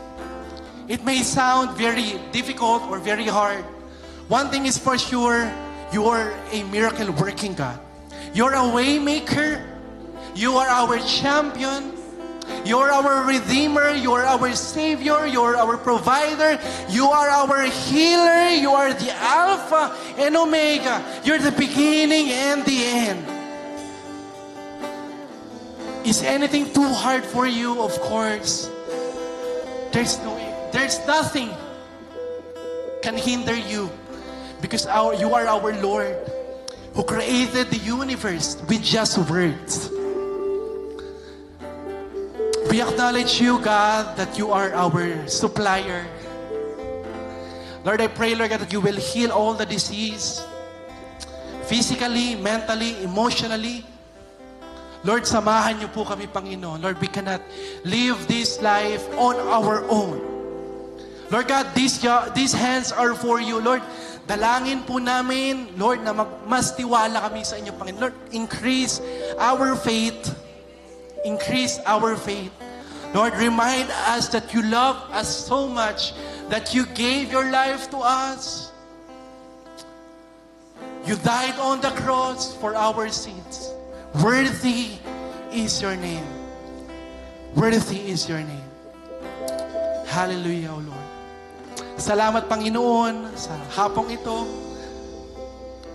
it may sound very difficult or very hard. One thing is for sure, you are a miracle working God. You're a way maker. You are our champion. You are our redeemer. You are our savior. You are our provider. You are our healer. You are the Alpha and Omega. You're the beginning and the end. Is anything too hard for you? Of course. There's nothing can hinder you because you are our Lord who created the universe with just words. We acknowledge you, God, that you are our supplier. Lord, I pray, Lord God, that you will heal all the disease, physically, mentally, emotionally. Lord, samahan niyo po kami, Panginoon. Lord, we cannot live this life on our own. Lord God, these hands are for you. Lord, dalangin po namin, Lord, na mas tiwala kami sa inyo, Panginoon. Lord, increase our faith. Increase our faith. Lord, remind us that you love us so much that you gave your life to us. You died on the cross for our sins. Worthy is your name. Worthy is your name. Hallelujah, O Lord. Salamat, Panginoon, sa hapong ito.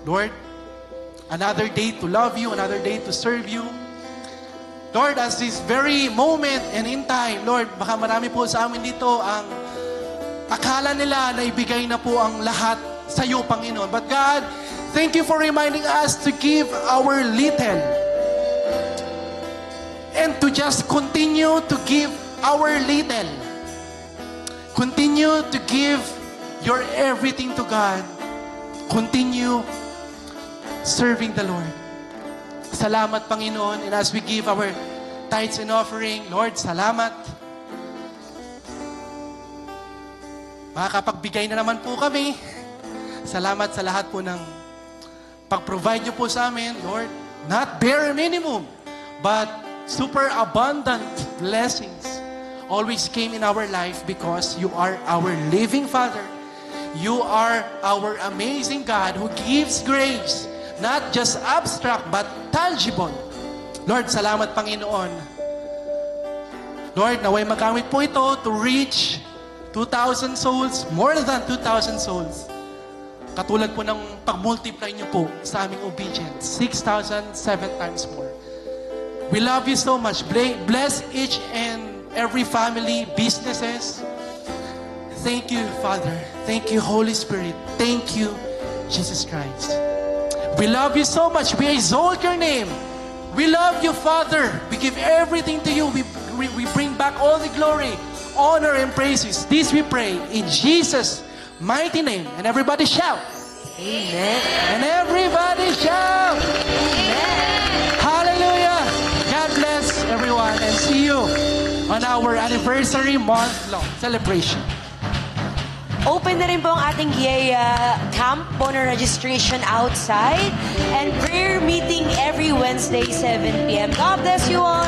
Lord, another day to love you, another day to serve you. Lord, as this very moment and in time, Lord, baka marami po sa amin dito ang akala nila na ibigay na po ang lahat sa iyo, Panginoon. But God, thank you for reminding us to give our little and to just continue to give our little. Continue to give your everything to God. Continue serving the Lord. Salamat, Panginoon. And as we give our tithes and offering, Lord, salamat. Makakapagbigay na naman po kami. Salamat sa lahat po ng pag-provide niyo po sa amin, Lord. Not bare minimum, but super abundant blessings always came in our life because you are our living Father. You are our amazing God who gives grace, not just abstract but tangible. Lord, salamat, Panginoon. Lord, naway magamit po ito to reach 2,000 souls, more than 2,000 souls. Katulad po ng pag-multiply niyo po sa aming obedience, 6,000, 7 times more. We love you so much. Bless each and every family, businesses. Thank you, Father. Thank you, Holy Spirit. Thank you, Jesus Christ. We love you so much. We exalt your name. We love you, Father. We give everything to you. We bring back all the glory, honor, and praises. This we pray in Jesus' mighty name. And everybody shout. Amen. And everybody shout. Amen. Hallelujah. God bless everyone and see you on our anniversary month-long celebration. Open na rin po ang ating Yaya Camp Bono registration outside and prayer meeting every Wednesday, 7 p.m. God bless you all.